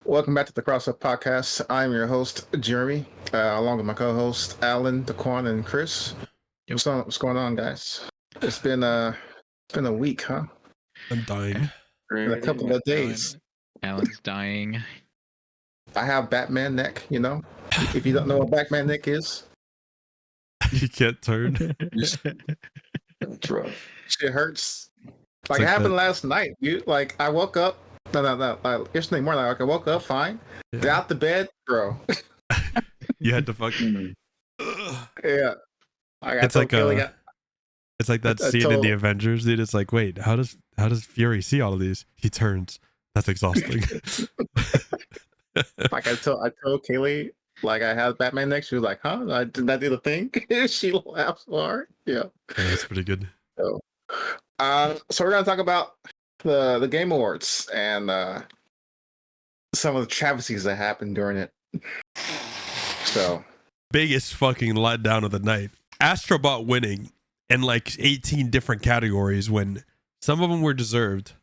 Welcome back to the Crossup Podcast. I'm your host, Jeremy, along with my co-host, Alan, Daquan, and Chris. Yep. What's going on, guys? It's been a week, huh? I'm dying. Been a couple of days. Alan's dying. I have Batman neck, you know? If you don't know what Batman neck is, You can't turn. That's rough. shit hurts. Like, like it happened that. last night, dude. Like, I woke up, yesterday morning, like, I woke up fine. Yeah. Got out the bed, bro. You had to fucking. Yeah. It's like it's like that I scene in told- the Avengers, dude. It's like, wait, how does Fury see all of these? He turns. That's exhausting. Like I told Kaylee, like I have Batman next. She was like, "Huh? I did not do the thing." She laughed so hard. Yeah. Yeah, that's pretty good. So we're gonna talk about the Game Awards and some of the travesties that happened during it. So Biggest fucking letdown of the night. Astrobot winning in like 18 different categories when some of them were deserved.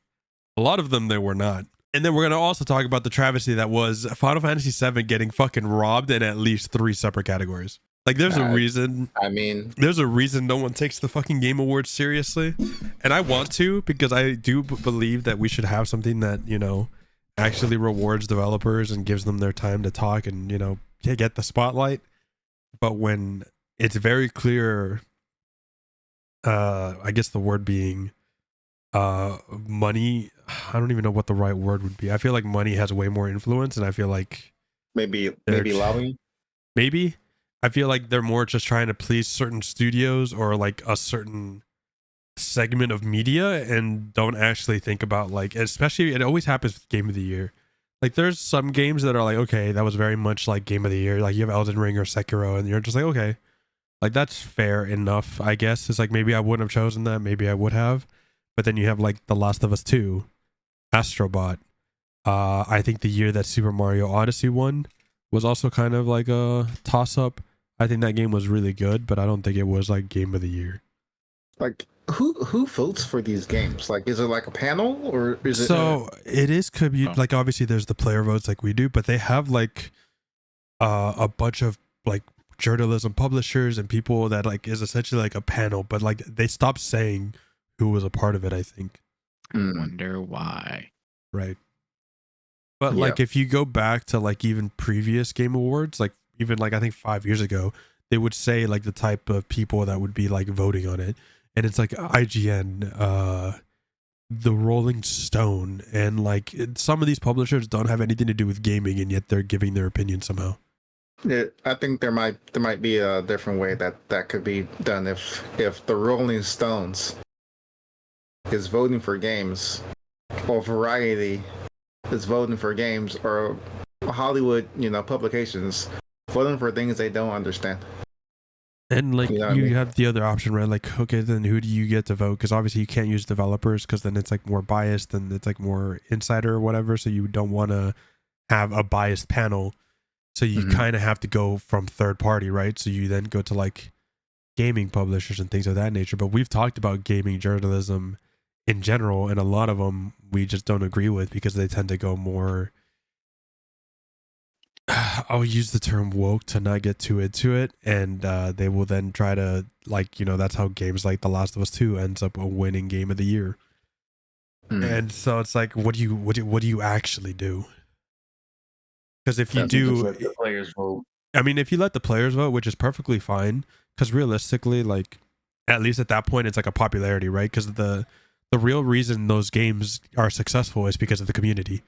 A lot of them they were not. And then we're going to also talk about the travesty that was Final Fantasy VII getting fucking robbed in at least 3 separate categories. Like there's a reason. I mean, There's a reason no one takes the fucking Game Awards seriously. And I want to, because I do believe that we should have something that, you know, actually rewards developers and gives them their time to talk and, you know, get the spotlight. But when it's very clear, I guess the word being money, I don't even know what the right word would be. I feel like money has way more influence, and I feel like maybe lobbying. maybe I feel like they're more just trying to please certain studios or like a certain segment of media and don't actually think about, like, especially it always happens with Game of the Year. Like there's some games that are like, okay, that was very much like Game of the Year. Like you have Elden Ring or Sekiro and you're just like, okay, like that's fair enough, I guess. It's like maybe I wouldn't have chosen that, maybe I would have. But then you have like The Last of Us 2, Astrobot. I think the year that Super Mario Odyssey won was also kind of like a toss-up. I think that game was really good, but I don't think it was like Game of the Year. Like who votes for these games? Like, is it like a panel or is it? So it is like obviously there's the player votes like we do, but they have like a bunch of like journalism publishers and people that like is essentially like a panel, but like they stopped saying who was a part of it, I think. Wonder why. Right. But like if you go back to like even previous Game Awards, like even like I think 5 years ago, they would say like the type of people that would be like voting on it. And it's like IGN, the Rolling Stone, and like some of these publishers don't have anything to do with gaming, and yet they're giving their opinion somehow. Yeah, I think there might be a different way that could be done if the Rolling Stones is voting for games, or Variety is voting for games, or Hollywood, publications voting for things they don't understand. And like You know what I mean? have the other option, right? Like, okay, then who do you get to vote? Because obviously you can't use developers because then it's like more biased and it's like more insider or whatever. So you don't want to have a biased panel. So you kind of have to go from third party, right? So you then go to like gaming publishers and things of that nature. But we've talked about gaming journalism in general, and a lot of them we just don't agree with because they tend to go more, I'll use the term woke to not get too into it, and they will then try to, like, you know, that's how games like The Last of Us 2 ends up a winning Game of the Year. And so it's like, what do you actually do? Because if you do, let the players vote. I mean, if you let the players vote, which is perfectly fine, because realistically, like, at least at that point, it's like a popularity, right? Because the real reason those games are successful is because of the community.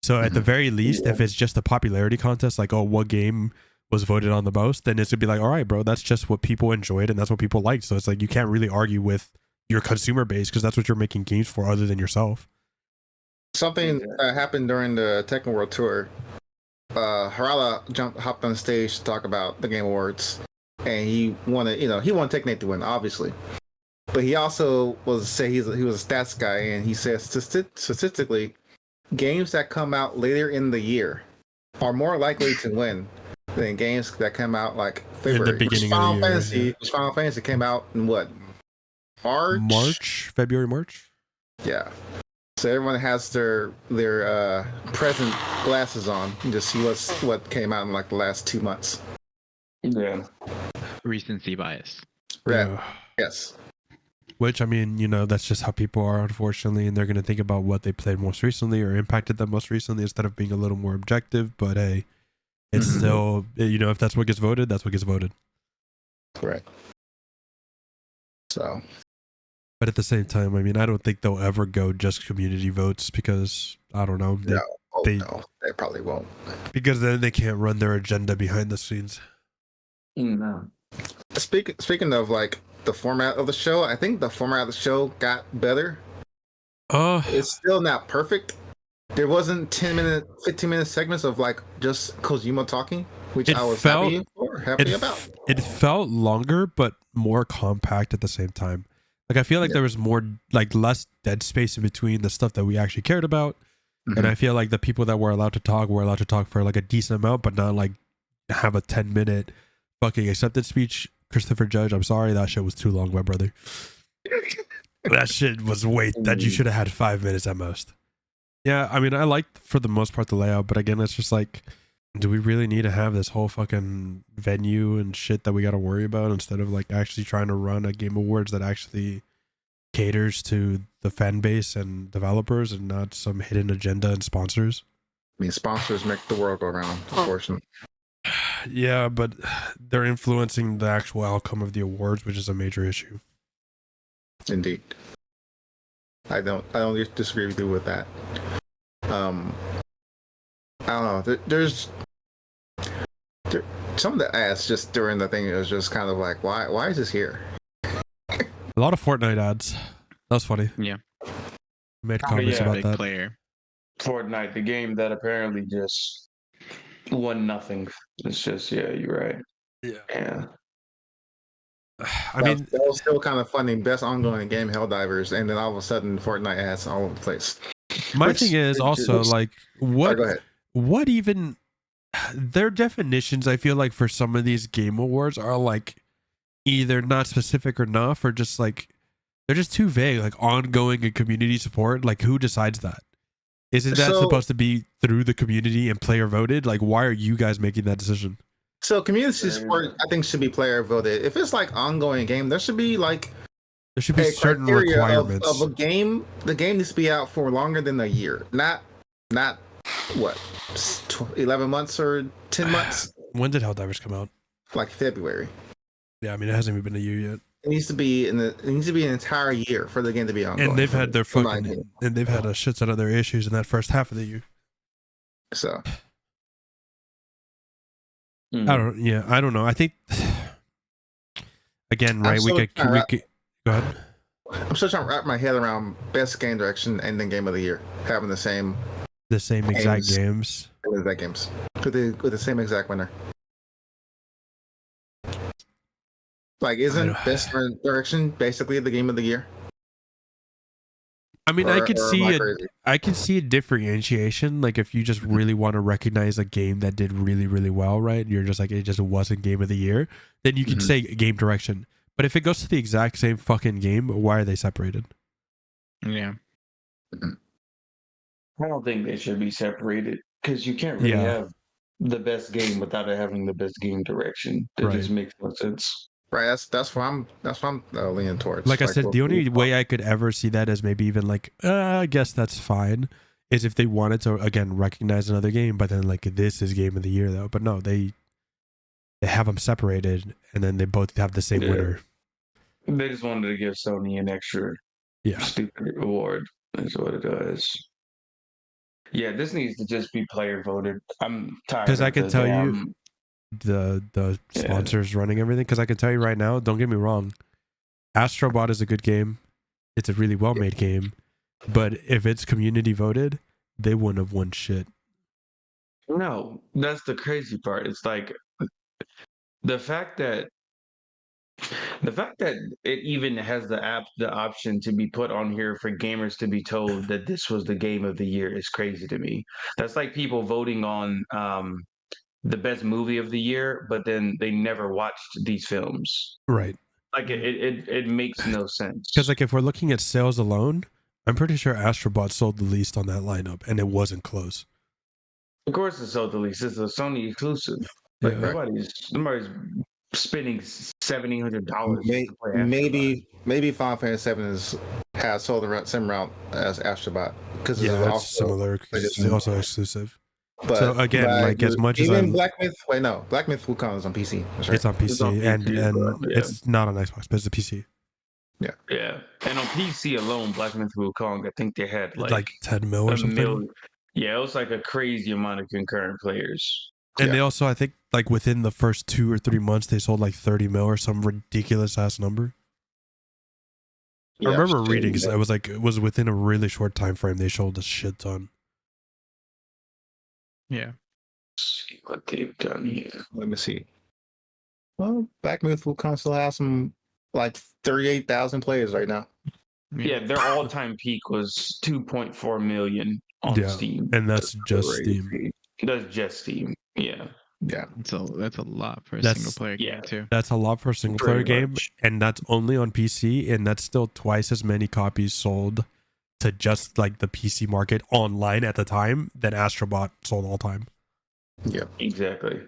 So at the very least, if it's just a popularity contest, like, oh, what game was voted on the most, then it's gonna be like, all right, bro, that's just what people enjoyed and that's what people liked. So it's like you can't really argue with your consumer base because that's what you're making games for, other than yourself. Something happened during the Tekken World Tour. Harala hopped on stage to talk about the Game Awards, and he wanted Tekken to win, obviously. But he also he was a stats guy, and he says statistically, games that come out later in the year are more likely to win than games that come out like February. In the beginning of the year. Final Fantasy came out in what? March? February, March? Yeah. So everyone has their present glasses on and just see what came out in like the last 2 months. Yeah. Recency bias. Right. Yeah. Yes. Which, I mean, that's just how people are, unfortunately, and they're going to think about what they played most recently or impacted them most recently instead of being a little more objective. But hey, it's still, if that's what gets voted, that's what gets voted. Correct. So. But at the same time, I mean, I don't think they'll ever go just community votes because, I don't know. No, they probably won't. Because then they can't run their agenda behind the scenes. No. Speaking of like the format of the show, I think the format of the show got better. It's still not perfect. There wasn't 10-minute, 15-minute segments of like just Kojima talking, which I was happy about. It felt longer, but more compact at the same time. Like I feel like there was more, like less dead space in between the stuff that we actually cared about, and I feel like the people that were allowed to talk for like a decent amount, but not like have a 10-minute fucking acceptance speech. Christopher Judge, I'm sorry, that shit was too long, my brother. That shit was that you should have had 5 minutes at most. Yeah, I mean, I liked for the most part the layout, but again, it's just like, do we really need to have this whole fucking venue and shit that we got to worry about instead of like actually trying to run a Game Awards that actually caters to the fan base and developers and not some hidden agenda and sponsors? I mean, sponsors make the world go round, unfortunately. Yeah, but they're influencing the actual outcome of the awards, which is a major issue. Indeed. I don't disagree with you with that. I don't know. There's some of the ads just during the thing, it was just kind of like, why is this here? A lot of Fortnite ads. That was funny. Yeah. Made comments about Big that. player. Fortnite, the game that apparently just won nothing. It's just, yeah, you're right. Yeah. I mean, that was still kind of funny. Best ongoing game, Helldivers, and then all of a sudden, Fortnite ads all over the place. My thing is also like, what even their definitions, I feel like for some of these game awards are like either not specific enough or just like they're just too vague. Like ongoing and community support, like who decides that? Isn't that supposed to be through the community and player voted? Like, why are you guys making that decision? So community support, I think, should be player voted. If it's like ongoing game, there should be certain requirements of a game. The game needs to be out for longer than a year, not what 11 months or 10 months. When did Helldivers come out? Like February. Yeah, I mean, it hasn't even been a year yet. It needs to be an entire year for the game to be ongoing. And they've had their they've had a shit ton of their issues in that first half of the year. So I don't know. I think again, right? We could go ahead. I'm still trying to wrap my head around best game direction and then game of the year having the same exact games. With the same exact winner. Like, isn't best direction basically the game of the year? I mean, I could see a differentiation. Like, if you just really want to recognize a game that did really, really well, right? And you're just like, it just wasn't game of the year, then you can say game direction. But if it goes to the exact same fucking game, why are they separated? Yeah. I don't think they should be separated because you can't really have the best game without it having the best game direction. That just makes no sense. Right, that's what I'm leaning towards. Like I said, the only way I could ever see that as maybe even like, I guess that's fine, is if they wanted to again recognize another game, but then like this is game of the year though. But no, they have them separated, and then they both have the same winner. They just wanted to give Sony an extra stupid award. That's what it is. Yeah, this needs to just be player voted. I'm tired. Because I can tell you, the sponsors running everything. Because I can tell you right now, don't get me wrong, Astrobot is a good game. It's a really well made game. But if it's community voted, they wouldn't have won shit. No, that's the crazy part. It's like the fact that it even has the option to be put on here for gamers to be told that this was the game of the year is crazy to me. That's like people voting on the best movie of the year, but then they never watched these films. Right. Like it makes no sense. Because like if we're looking at sales alone, I'm pretty sure Astrobot sold the least on that lineup, and it wasn't close. Of course, it's sold the least. It's a Sony exclusive. Like Yeah. nobody's spending $1,700 to May, play Astrobot. maybe Final Fantasy VII has sold the same route as Astrobot because it's Yeah, it's also similar because it's also exclusive. But So again, like as much as even Black Myth, Black Myth Wukong is on PC. That's right. it's on PC, It's on and PC, but, yeah. it's not on Xbox, but it's a PC. Yeah, and on PC alone, Black Myth Wukong, I think they had Like 10 mil or a something. million. Yeah, it was like a crazy amount of concurrent players. And Yeah. they also, I think, like within the first 2 or 3 months, they sold like 30 mil or some ridiculous ass number. I remember reading it was within a really short time frame they sold a shit ton. Yeah. Let's see what they've done here. Let me see. Well, Black Myth Wukong still has some like 38,000 players right now. Yeah, their all-time peak was 2.4 million on Steam. And that's just Crazy. Steam. That's just Steam. Yeah. Yeah. So that's a lot for a That's- single player yeah. game too. That's a lot for a single player Pretty game, much. and that's only on PC, and that's still twice as many copies sold to just like the PC market online at the time than Astrobot sold all time. Yep. Exactly.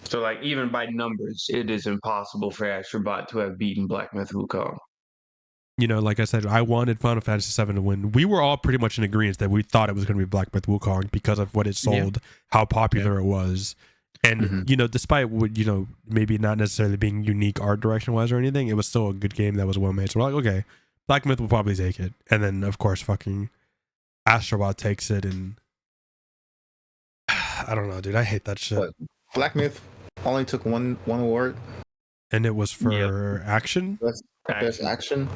So, like, even by numbers, it is impossible for Astrobot to have beaten Black Myth Wukong. You know, like I said, I wanted Final Fantasy VII to win. We were all pretty much in agreement that we thought it was going to be Black Myth Wukong because of what it sold, how popular it was. And, Mhm. you know, despite what, you know, maybe not necessarily being unique art direction wise or anything, it was still a good game that was well made. So we're like, okay, Black Myth will probably take it. And then, of course, fucking Astrobot takes it. And I don't know, dude. I hate that shit. What? Black Myth only took one award. And it was for action. Best action.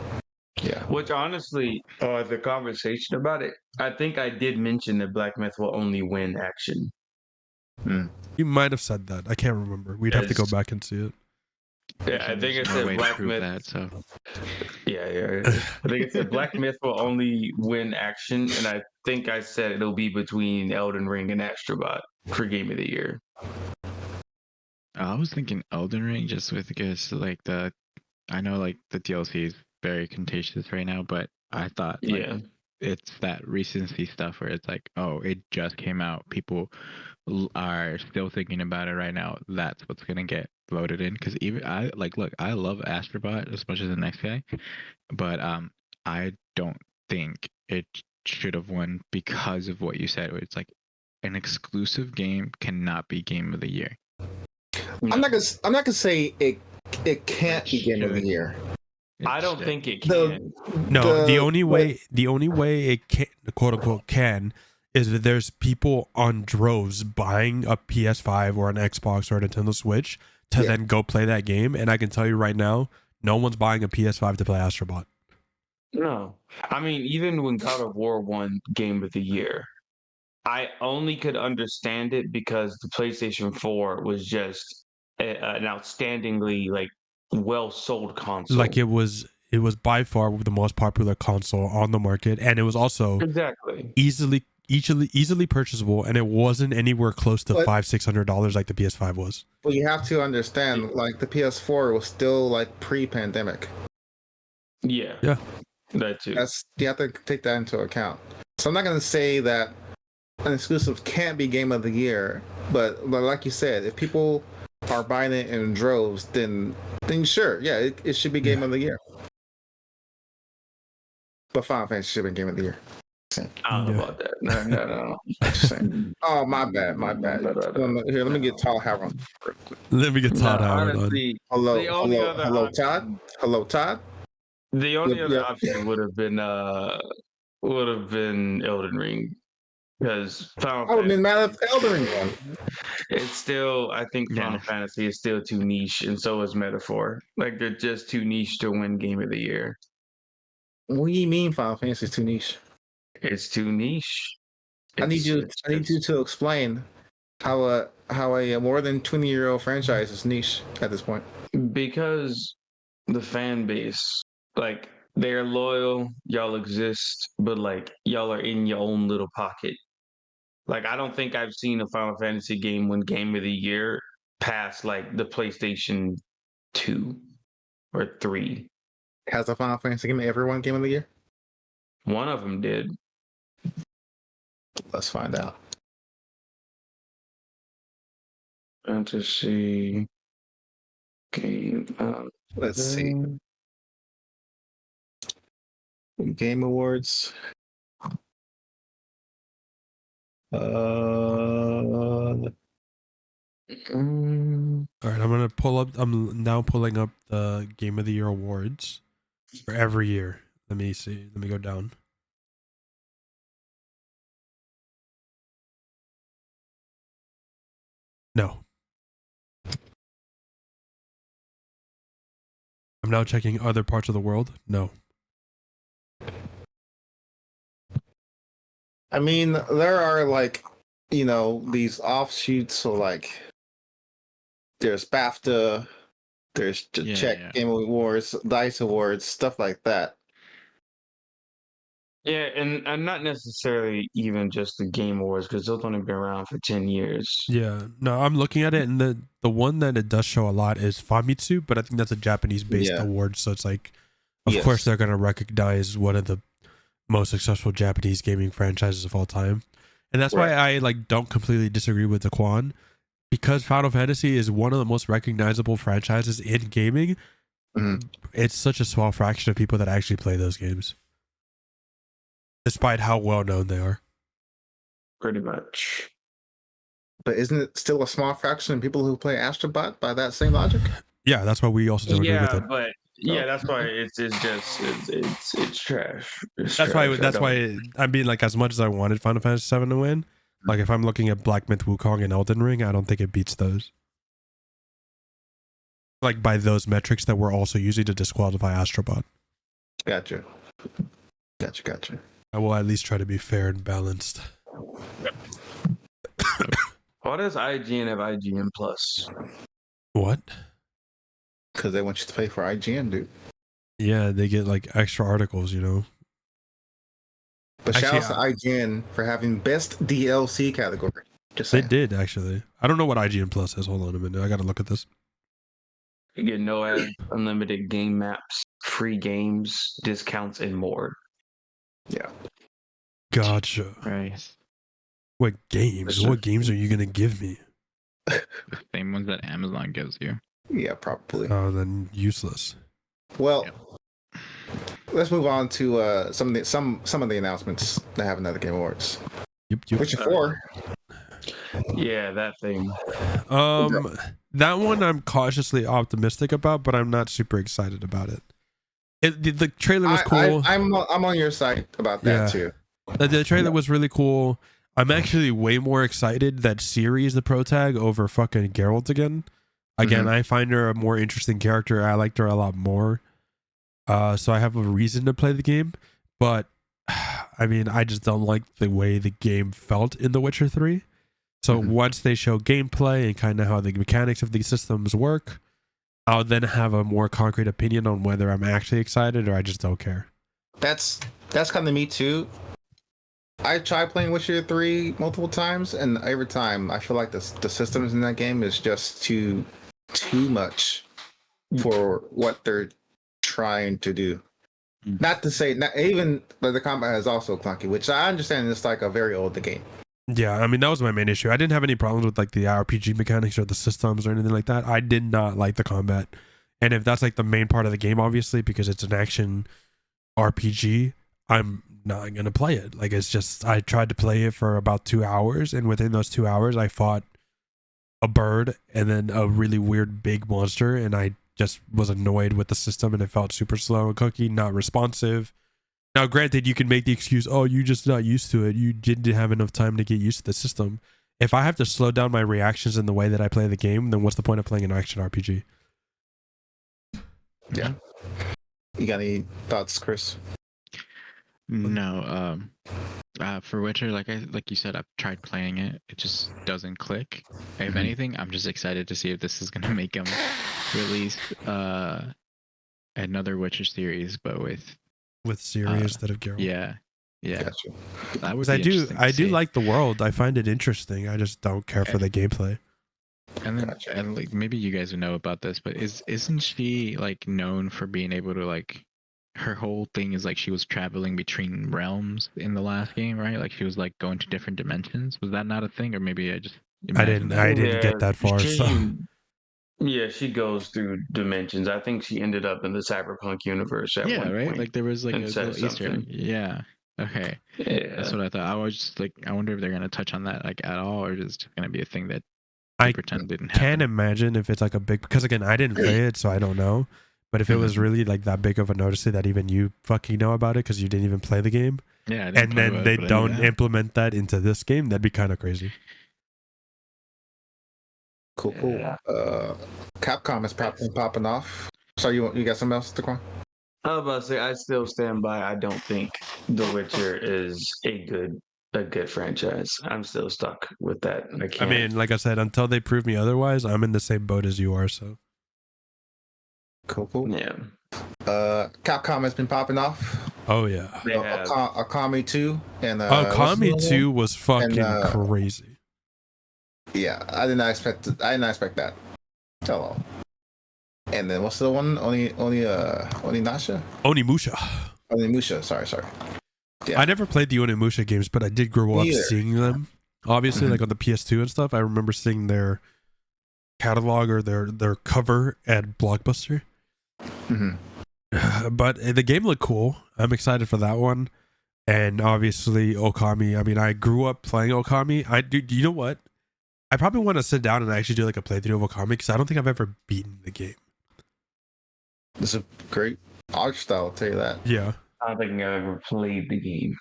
Yeah. Which honestly, the conversation about it, I think I did mention that Black Myth will only win action. You might have said that. I can't remember. We'd have to go back and see it. Yeah, I think it There's no said way to Black prove Myth. that, so Yeah. I think it said Black Myth will only win action, and I think I said it'll be between Elden Ring and Astrobot for Game of the Year. I was thinking Elden Ring just because like I know like the DLC is very contentious right now, but I thought like it's that recency stuff where it's like, oh, it just came out. People are still thinking about it right now. That's what's gonna get voted in. Because even I love Astrobot as much as the next guy, but I don't think it should have won because of what you said. Where it's like an exclusive game cannot be Game of the Year. I'm not gonna say it can't be Game of the Year. I don't think it can. The only way it can, quote unquote, can is that there's people on droves buying a PS5 or an Xbox or a Nintendo Switch to then go play that game. And I can tell you right now, no one's buying a PS5 to play Astrobot. No. I mean, even when God of War won Game of the Year, I only could understand it because the PlayStation 4 was just an outstandingly like well sold console. Like it was by far the most popular console on the market, and it was also easily purchasable, and it wasn't anywhere close to $500-600 like the PS5 was. Well, you have to understand, like the PS4 was still like pre-pandemic. Yeah, that too. You have to take that into account. So I'm not going to say that an exclusive can't be Game of the Year, but like you said, if people are buying it in droves, then sure, it should be Game of the Year. But Final Fantasy should be Game of the Year. I don't know about that. No. Just saying. Oh, my bad. Here, let me get Todd Howard. Let me get Todd Howard on. Hello, Todd. Hello, Todd. The only other option would have been Elden Ring, because Final I would have been mad if Elden Ring won. It's still, I think Final Fantasy is still too niche, and so is Metaphor. Like they're just too niche to win Game of the Year. What do you mean Final Fantasy is too niche? It's too niche. I need you to explain how a more than 20-year-old franchise is niche at this point. Because the fan base, like, they're loyal, y'all exist, but like y'all are in your own little pocket. Like, I don't think I've seen a Final Fantasy game win Game of the Year past like the PlayStation 2 or 3. Has a Final Fantasy game ever won Game of the Year? One of them did. Let's find out. Fantasy game. Let's see. Game Awards. All right, I'm gonna pull up. I'm now pulling up the Game of the Year awards for every year. Let me see. Let me go down. No. I'm now checking other parts of the world. No. I mean, there are like, these offshoots. So like, there's BAFTA, there's Czech Game Awards, Dice Awards, stuff like that. Yeah, and not necessarily even just the Game Awards, because those only been around for 10 years. Yeah. No, I'm looking at it, and the one that it does show a lot is Famitsu, but I think that's a Japanese-based award, so it's like, of course they're gonna recognize one of the most successful Japanese gaming franchises of all time. And that's why I like don't completely disagree with Daquan, because Final Fantasy is one of the most recognizable franchises in gaming. Mm-hmm. It's such a small fraction of people that actually play those games, despite how well known they are. Pretty much. But isn't it still a small fraction of people who play Astrobot by that same logic? Yeah, that's why we also don't agree with it. But that's why it's trash. That's why I mean, like, as much as I wanted Final Fantasy VII to win, like if I'm looking at Black Myth Wukong and Elden Ring, I don't think it beats those. Like by those metrics that we're also using to disqualify Astrobot. Gotcha. I will at least try to be fair and balanced. Why does IGN have IGN Plus? What? Because they want you to pay for IGN, dude. Yeah, they get like extra articles, you know. But shout out to IGN for having best DLC category. Just they saying. did actually. I don't know what IGN Plus is. Hold on a minute. I gotta look at this. You get no ads, unlimited game maps, free games, discounts, and more. Yeah. Gotcha. Right. What games? What games are you gonna give me? The same ones that Amazon gives you. Yeah, probably. Oh, then useless. Well, let's move on to some of the announcements that have another Game Awards. Yep. Witcher 4. Yeah, that thing. That one I'm cautiously optimistic about, but I'm not super excited about it. The trailer was cool. I'm on your side about that too. The trailer was really cool. I'm actually way more excited that Ciri is the pro tag over fucking Geralt again. Again, I find her a more interesting character. I liked her a lot more. So I have a reason to play the game. But, I mean, I just don't like the way the game felt in The Witcher 3. So once they show gameplay and kind of how the mechanics of these systems work, I'll then have a more concrete opinion on whether I'm actually excited or I just don't care. That's kind of me too. I tried playing Witcher 3 multiple times, and every time I feel like the systems in that game is just too much for what they're trying to do. Not to say, not even the combat is also clunky, which I understand is like a very old game. Yeah, I mean, that was my main issue. I didn't have any problems with like the RPG mechanics or the systems or anything like that. I did not like the combat. And if that's like the main part of the game, obviously, because it's an action RPG, I'm not going to play it. Like, it's just, I tried to play it for about 2 hours. And within those 2 hours, I fought a bird and then a really weird big monster. And I just was annoyed with the system and it felt super slow and cookie, not responsive. Now, granted, you can make the excuse, oh, you're just not used to it. You didn't have enough time to get used to the system. If I have to slow down my reactions in the way that I play the game, then what's the point of playing an action RPG? Yeah. You got any thoughts, Chris? No. For Witcher, like you said, I've tried playing it. It just doesn't click. If anything, I'm just excited to see if this is gonna make them release another Witcher series, but with Ciri instead of Geralt. Yeah. Gotcha. That would be I do like the world. I find it interesting. I just don't care for the gameplay. And then, and like maybe you guys would know about this, but isn't she like known for being able to like her whole thing is like she was traveling between realms in the last game, right? Like she was like going to different dimensions. Was that not a thing, or maybe I just imagined that? I didn't get that far. So She goes through dimensions. I think she ended up in the cyberpunk universe at Yeah, one right. point Like there was like a and said little Easter egg. something. Yeah. Okay. That's Yeah. what I thought. I was just like, I wonder if they're gonna touch on that like at all, or is it just gonna be a thing that they I pretend didn't can't happen. imagine if it's like a big, because again, I didn't play it, so I don't know. But if it was really like that big of a notice that even you fucking know about it because you didn't even play the game, Yeah, I didn't and play then it, they but don't yeah. implement that into this game, that'd be kind of crazy. Cool. Yeah. Capcom is popping off. So you got something else to go? I was about to say, I still stand by. I don't think The Witcher is a good franchise. I'm still stuck with that. I I can't. mean, like I said, until they prove me otherwise, I'm in the same boat as you are. So Cool. Yeah. Capcom has been popping off. oh yeah, They have. Akami 2 and what's the Kami other 2 one? was fucking And, crazy. Yeah, I did not expect that. Hello. And then what's the one? Oninasha? Onimusha. Onimusha. Sorry. Yeah. I never played the Onimusha games, but I did grow up Me either. seeing them. Obviously, like on the PS2 and stuff, I remember seeing their catalog or their cover at Blockbuster. But the game looked cool. I'm excited for that one. And obviously Okami. I mean, I grew up playing Okami. Do you know what? I probably want to sit down and actually do like a playthrough of Okami because I don't think I've ever beaten the game. This is a great art style, I'll tell you that. Yeah. I don't think I've ever played the game.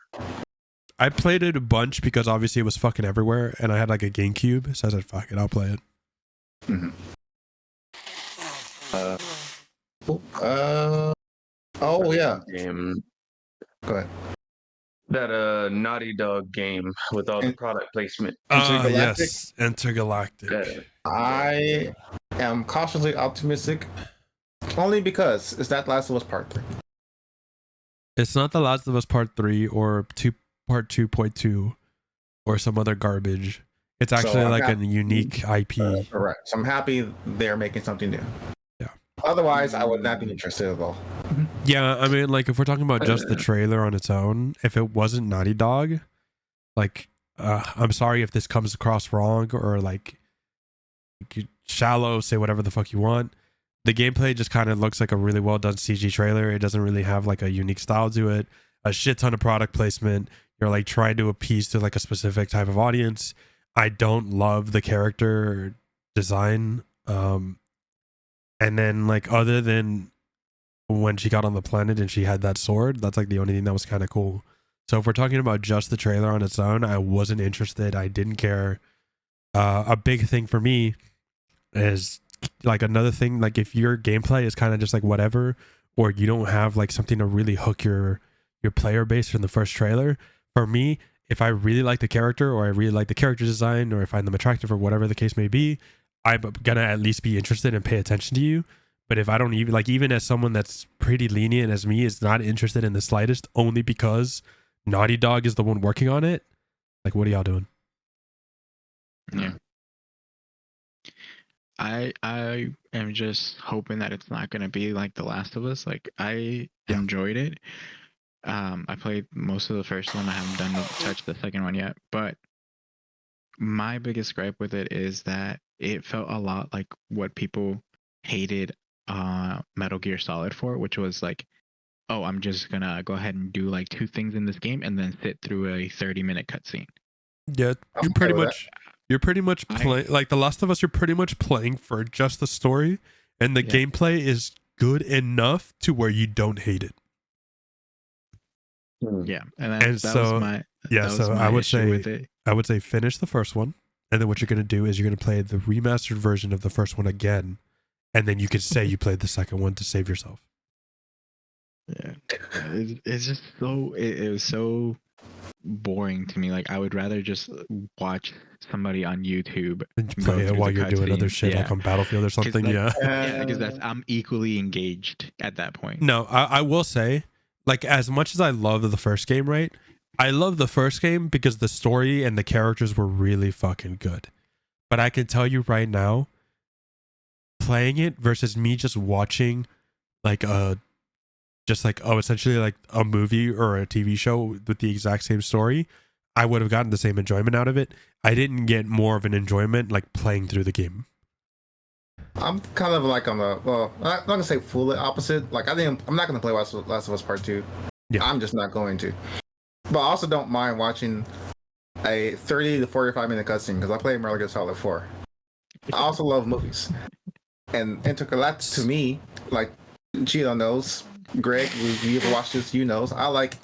I played it a bunch because obviously it was fucking everywhere and I had like a GameCube, so I said, fuck it, I'll play it. Oh yeah. Game. Go ahead. That Naughty Dog game with all the product placement. Intergalactic? Yes, Intergalactic. I am cautiously optimistic, only because it's not Last of Us Part 3. It's not The Last of Us Part 3 or Part 2.2 or some other garbage. It's actually like a unique IP. Correct. So I'm happy they're making something new. Yeah. Otherwise, I would not be interested at all. Yeah, I mean, like if we're talking about just the trailer on its own, if it wasn't Naughty Dog, like, I'm sorry if this comes across wrong or like shallow, say whatever the fuck you want. The gameplay just kind of looks like a really well done CG trailer. It doesn't really have like a unique style to it. A shit ton of product placement. You're like trying to appease to like a specific type of audience. I don't love the character design. And then like other than when she got on the planet and she had that sword, that's like the only thing that was kind of cool. So if we're talking about just the trailer on its own, I wasn't interested. I didn't care. A big thing for me is like another thing, like if your gameplay is kind of just like whatever, or you don't have like something to really hook your player base from the first trailer. For me, if I really like the character or I really like the character design or I find them attractive or whatever the case may be, I'm gonna at least be interested and pay attention to you. But if I don't even as someone that's pretty lenient as me is not interested in the slightest, only because Naughty Dog is the one working on it, like what are y'all doing? Yeah. I am just hoping that it's not gonna be like The Last of Us. Like I enjoyed it. I played most of the first one. I haven't touched the second one yet. But my biggest gripe with it is that it felt a lot like what people hated Metal Gear Solid for, which was like, oh, I'm just gonna go ahead and do like 2 things in this game and then sit through a 30-minute cutscene. Yeah, you're pretty much playing like The Last of Us. You're pretty much playing for just the story, and the gameplay is good enough to where you don't hate it. Yeah, and so I would say finish the first one, and then what you're gonna do is you're gonna play the remastered version of the first one again, and then you could say you played the second one to save yourself. Yeah, it's just so it was so boring to me. Like I would rather just watch somebody on YouTube and play it while you're doing other shit, like on Battlefield or something. Like, because I'm equally engaged at that point. No, I will say, like as much as I love the first game, right? I love the first game because the story and the characters were really fucking good. But I can tell you right now, playing it versus me just watching like a just like, oh, essentially like a movie or a TV show with the exact same story, I would have gotten the same enjoyment out of it. I didn't get more of an enjoyment like playing through the game. I'm kind of like on the I'm not gonna say fully opposite. Like I'm not gonna play Last of Us Part 2. Yeah. I'm just not going to. But I also don't mind watching a 30 to 45 minute cutscene because I play Metal Gear Solid 4. I also love movies, and Intergalactic to me, like Cheeto knows, Greg, if you ever watched this, you knows I like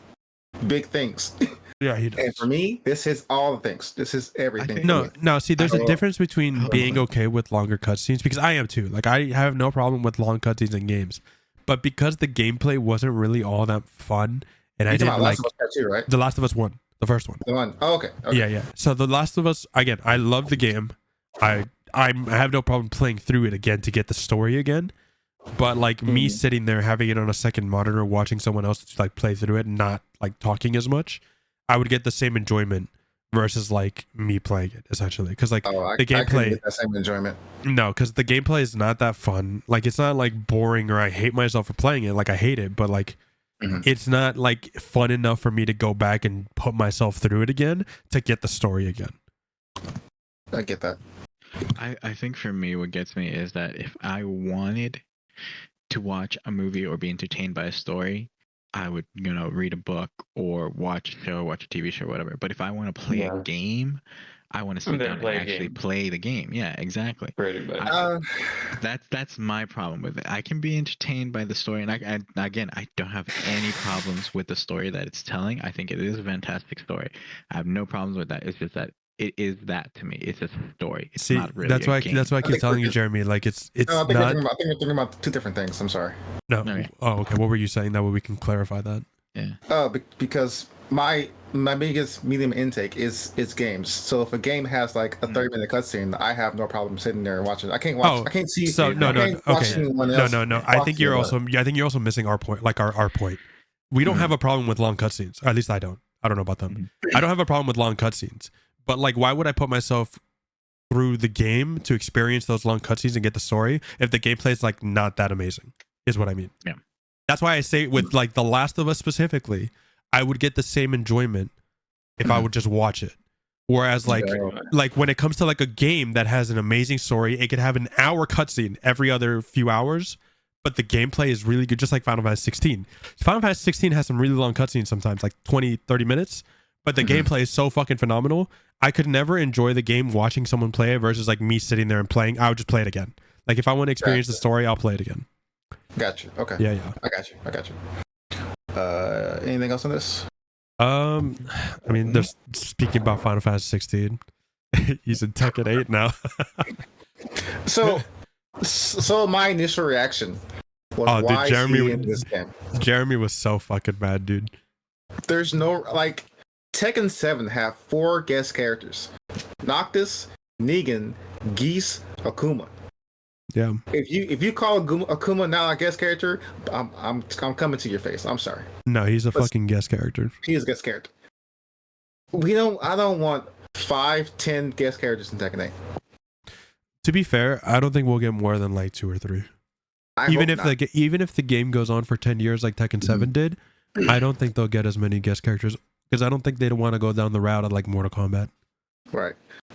big things. Yeah, he does. And for me, this is all the things. This is everything. No. See, there's a difference between being okay with longer cutscenes, because I am too. Like, I have no problem with long cutscenes in games, but because the gameplay wasn't really all that fun, and I didn't like right? The Last of Us 1, the first one. The one. Oh, okay. Yeah. So The Last of Us, again, I love the game. I have no problem playing through it again to get the story again. But like me sitting there having it on a second monitor, watching someone else like play through it, and not like talking as much, I would get the same enjoyment versus like me playing it essentially. Because like the gameplay, I get that same enjoyment. No, because the gameplay is not that fun. Like it's not like boring or I hate myself for playing it. Like I hate it, but like it's not like fun enough for me to go back and put myself through it again to get the story again. I get that. I think for me, what gets me is that if I wanted to watch a movie or be entertained by a story, I would, read a book or watch a show, watch a TV show, whatever. But if I want to play a game, I want to sit down and actually play the game. Yeah, exactly. That's my problem with it. I can be entertained by the story, and I don't have any problems with the story that it's telling. I think it is a fantastic story. I have no problems with that. It's just that it is that to me. It's just a story. It's not really that's why I keep telling you, just, Jeremy. Like it's no, not. I think you're thinking about two different things. I'm sorry. No. Oh, okay. What were you saying? That way we can clarify that. Yeah. Because my biggest medium intake is games. So if a game has like a 30-minute cutscene, I have no problem sitting there and watching. I can't watch. I can't see. So no. Okay. No. I think you're also missing our point. Like our point. We don't have a problem with long cutscenes. At least I don't. I don't know about them. I don't have a problem with long cutscenes. But like, why would I put myself through the game to experience those long cutscenes and get the story if the gameplay is like not that amazing? Is what I mean. Yeah. That's why I say with like The Last of Us specifically, I would get the same enjoyment if I would just watch it. Whereas like when it comes to like a game that has an amazing story, it could have an hour cutscene every other few hours, but the gameplay is really good, just like Final Fantasy 16. Final Fantasy 16 has some really long cutscenes sometimes, like 20, 30 minutes, but the gameplay is so fucking phenomenal. I could never enjoy the game watching someone play it versus like me sitting there and playing. I would just play it again. Like if I want to experience the story, I'll play it again. Gotcha. Okay. Yeah. I got you. Anything else on this? I mean, there's speaking about Final Fantasy 16. He's in Tekken 8 now. So my initial reaction was why is he in this game? Jeremy was so fucking mad, dude. There's no like Tekken 7 have 4 guest characters: Noctis, Negan, Geese, Akuma. Yeah. If you call Akuma now a guest character, I'm coming to your face. I'm sorry. No, he's a fucking guest character. He is a guest character. I don't want 5-10 guest characters in Tekken 8. To be fair, I don't think we'll get more than like 2 or 3. Even if the game goes on for 10 years like Tekken 7 did, I don't think they'll get as many guest characters because I don't think they'd want to go down the route of like Mortal Kombat. Right.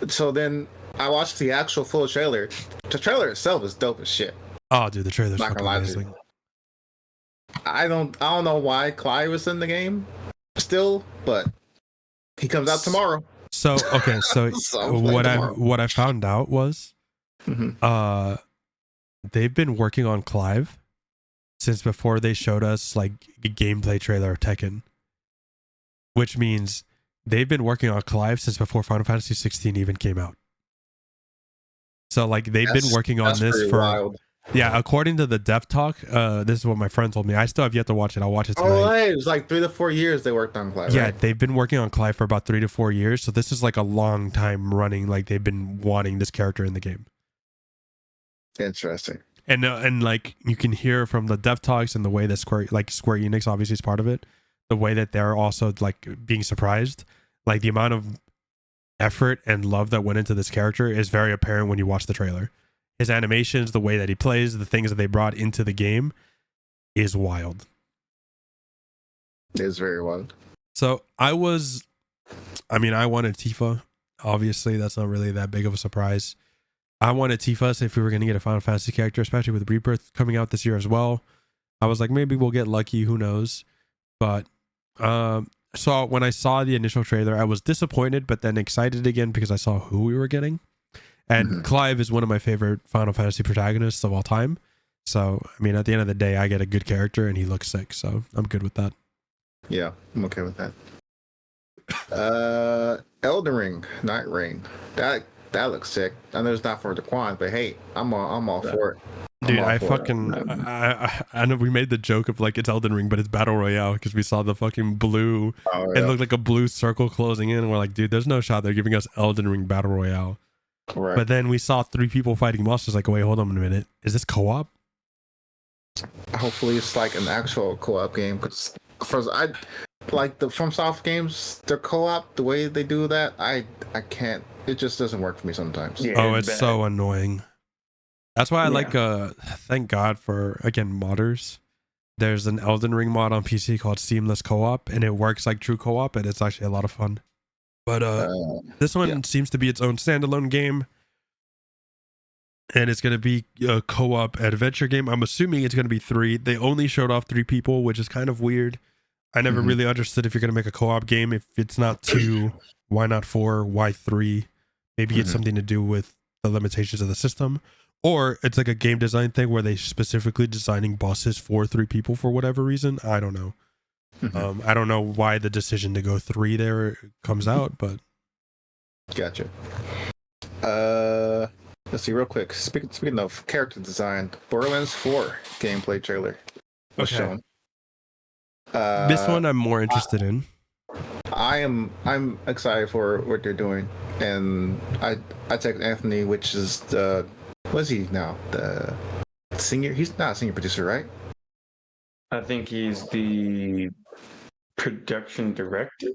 So then I watched the actual full trailer. The trailer itself is dope as shit. Oh, dude, the trailer's fucking amazing. I don't know why Clive was in the game still, but he comes out tomorrow. So okay, so what I found out was, they've been working on Clive since before they showed us like a gameplay trailer of Tekken, which means they've been working on Clive since before Final Fantasy 16 even came out. So like they've been working on this for wild. Yeah, according to the Dev Talk, this is what my friend told me. I still have yet to watch it. I'll watch it tonight. Oh, hey, it was like 3 to 4 years they worked on Clive. Yeah, right? They've been working on Clive for about 3 to 4 years. So this is like a long time running. Like they've been wanting this character in the game. Interesting. And like you can hear from the Dev Talks and the way that Square Enix obviously is part of it, the way that they're also like being surprised, like the amount of effort and love that went into this character is very apparent when you watch the trailer. His animations, the way that he plays, the things that they brought into the game is wild. It is very well. So I wanted Tifa. Obviously, that's not really that big of a surprise. I wanted Tifa if we were going to get a Final Fantasy character, especially with Rebirth coming out this year as well. I was like, maybe we'll get lucky. Who knows? But so when I saw the initial trailer, I was disappointed, but then excited again because I saw who we were getting. And Clive is one of my favorite Final Fantasy protagonists of all time. So, I mean, at the end of the day, I get a good character and he looks sick. So I'm good with that. Yeah, I'm okay with that. Elden Ring, Night Rain. That looks sick. I know it's not for Daquan, but hey, I'm all for it. Dude, I know we made the joke of like it's Elden Ring, but it's Battle Royale because we saw the fucking blue. Oh, yeah. It looked like a blue circle closing in, and we're like, dude, there's no shot they're giving us Elden Ring Battle Royale. Right. But then we saw 3 people fighting monsters. Like, wait, hold on a minute. Is this co-op? Hopefully, it's like an actual co-op game. Because first, I like the FromSoft games. Their co-op, the way they do that, I can't. It just doesn't work for me sometimes. Yeah, it's so annoying. That's why I like. Thank God for again modders. There's an Elden Ring mod on PC called Seamless Co-op, and it works like true co-op, and it's actually a lot of fun. But this one seems to be its own standalone game, and it's going to be a co-op adventure game. I'm assuming it's going to be 3. They only showed off 3 people, which is kind of weird. I never really understood if you're going to make a co-op game, if it's not 2, why not 4? Why 3? Maybe it's something to do with the limitations of the system, or it's like a game design thing where they specifically designing bosses for 3 people for whatever reason. I don't know. I don't know why the decision to go 3 there comes out, but gotcha. Let's see real quick. Speaking of character design, Borderlands 4 gameplay trailer was shown. This one I'm more interested in. I'm excited for what they're doing, and I text Anthony, which is the what is he now? The singer? He's not a senior producer, right? I think he's the production director.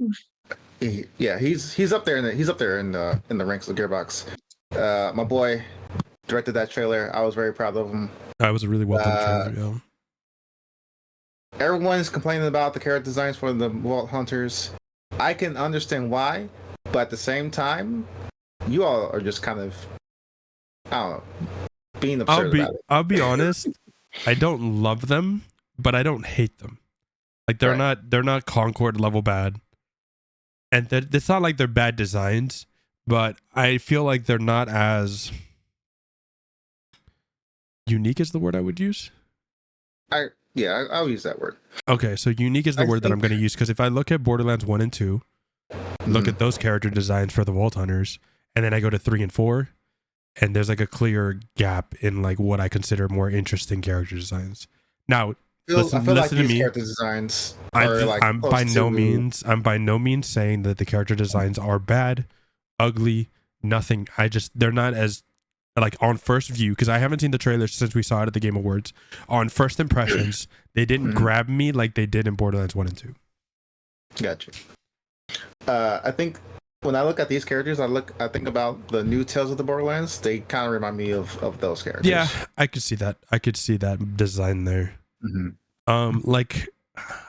He's up there in the ranks of Gearbox. My boy directed that trailer. I was very proud of him. That was a really well done trailer. Yeah. Everyone's complaining about the character designs for the Vault Hunters. I can understand why, but at the same time, you all are just kind of, I don't know, being absurd about it. I'll be honest. I don't love them, but I don't hate them. Like they're not Concord level bad, and it's not like they're bad designs, but I feel like they're not as unique is the word I would use. I'll use that word. Okay, so unique is the word that I'm going to use, because if I look at Borderlands 1 and 2, look at those character designs for the Vault Hunters, and then I go to 3 and 4, and there's like a clear gap in like what I consider more interesting character designs. Now, I feel like these character designs are I'm by no means saying that the character designs are bad, ugly, nothing. They're not as like on first view, because I haven't seen the trailer since we saw it at the Game Awards. On first impressions, they didn't grab me like they did in Borderlands 1 and 2. Gotcha. I think when I look at these characters, I think about the new Tales of the Borderlands. They kind of remind me of those characters. Yeah, I could see that. I could see that design there. Like,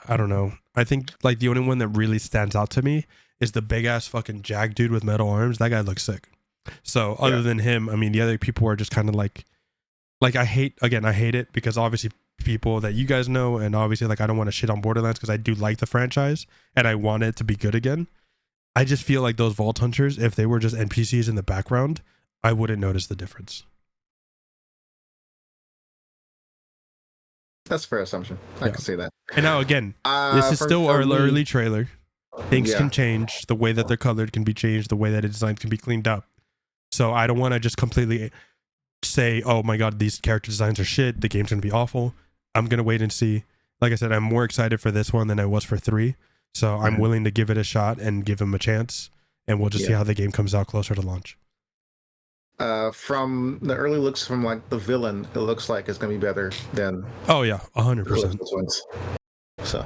I don't know. I think like the only one that really stands out to me is the big ass fucking Jag dude with metal arms. That guy looks sick. So other than him, I mean, the other people are just kind of like I hate it because obviously people that you guys know, and obviously like I don't want to shit on Borderlands because I do like the franchise and I want it to be good again. I just feel like those Vault Hunters, if they were just NPCs in the background, I wouldn't notice the difference. That's a fair assumption. I can see that. And now again, this is still our early trailer. Things can change. The way that they're colored can be changed. The way that it's designed can be cleaned up. So I don't want to just completely say, oh my god, these character designs are shit, the game's going to be awful. I'm going to wait and see. Like I said, I'm more excited for this one than I was for 3. So I'm willing to give it a shot and give him a chance. And we'll just see how the game comes out closer to launch. From the early looks from like the villain, it looks like it's going to be better than... Oh yeah, 100%. So...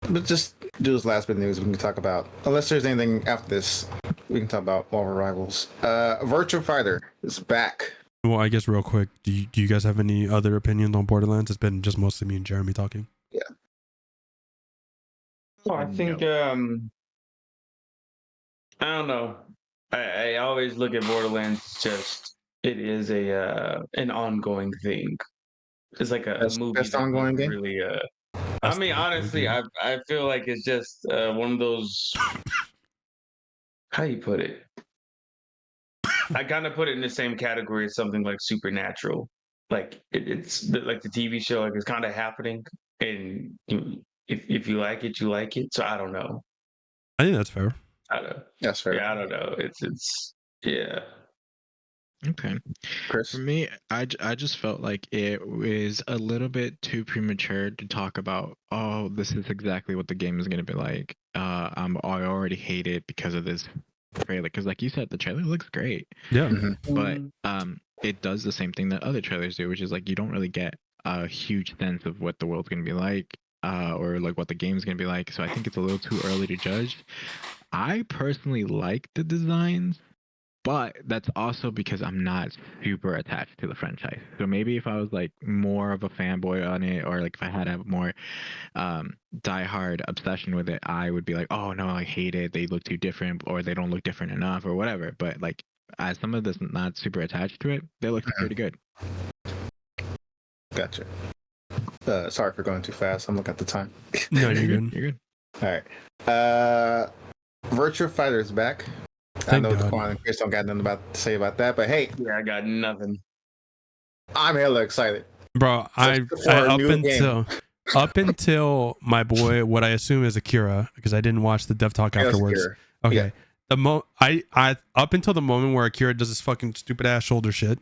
but just do this last bit of news we can talk about. Unless there's anything after this, we can talk about Marvel Rivals. Virtua Fighter is back. Well, I guess real quick, do you guys have any other opinions on Borderlands? It's been just mostly me and Jeremy talking. Yeah. Oh, I think I don't know. I always look at Borderlands just it is a an ongoing thing. It's like a movie Best that ongoing never game. really I That's mean the ongoing honestly game. I feel like it's just one of those how you put it? I kind of put it in the same category as something like Supernatural. Like like the TV show, like it's kind of happening, and if you like it, you like it. So I don't know. I think that's fair. I don't. That's fair. Yeah, I don't know. It's yeah. Okay. For Chris. me, I just felt like it was a little bit too premature to talk about, oh, this is exactly what the game is going to be like. I already hate it because of this trailer. Because like you said, the trailer looks great, Yeah. Mm-hmm. but it does the same thing that other trailers do, which is like you don't really get a huge sense of what the world's going to be like, or like what the game's going to be like. So I think it's a little too early to judge. I personally like the designs, but that's also because I'm not super attached to the franchise. So maybe if I was like more of a fanboy on it, or like if I had a more diehard obsession with it, I would be like, oh no, I hate it. They look too different, or they don't look different enough, or whatever. But like as someone that's not super attached to it, they look pretty good. Gotcha. Sorry for going too fast. I'm looking at the time. No, you're good. You're good. All right. Virtua Fighter is back. Thank I know God. Daquan and Chris don't got nothing to say about that, but hey, Yeah, I got nothing. I'm hella excited. Bro, I for a up new until my boy, what I assume is Akira, because I didn't watch the dev talk Yeah, that's afterwards. Akira. Okay. I up until the moment where Akira does this fucking stupid ass shoulder shit,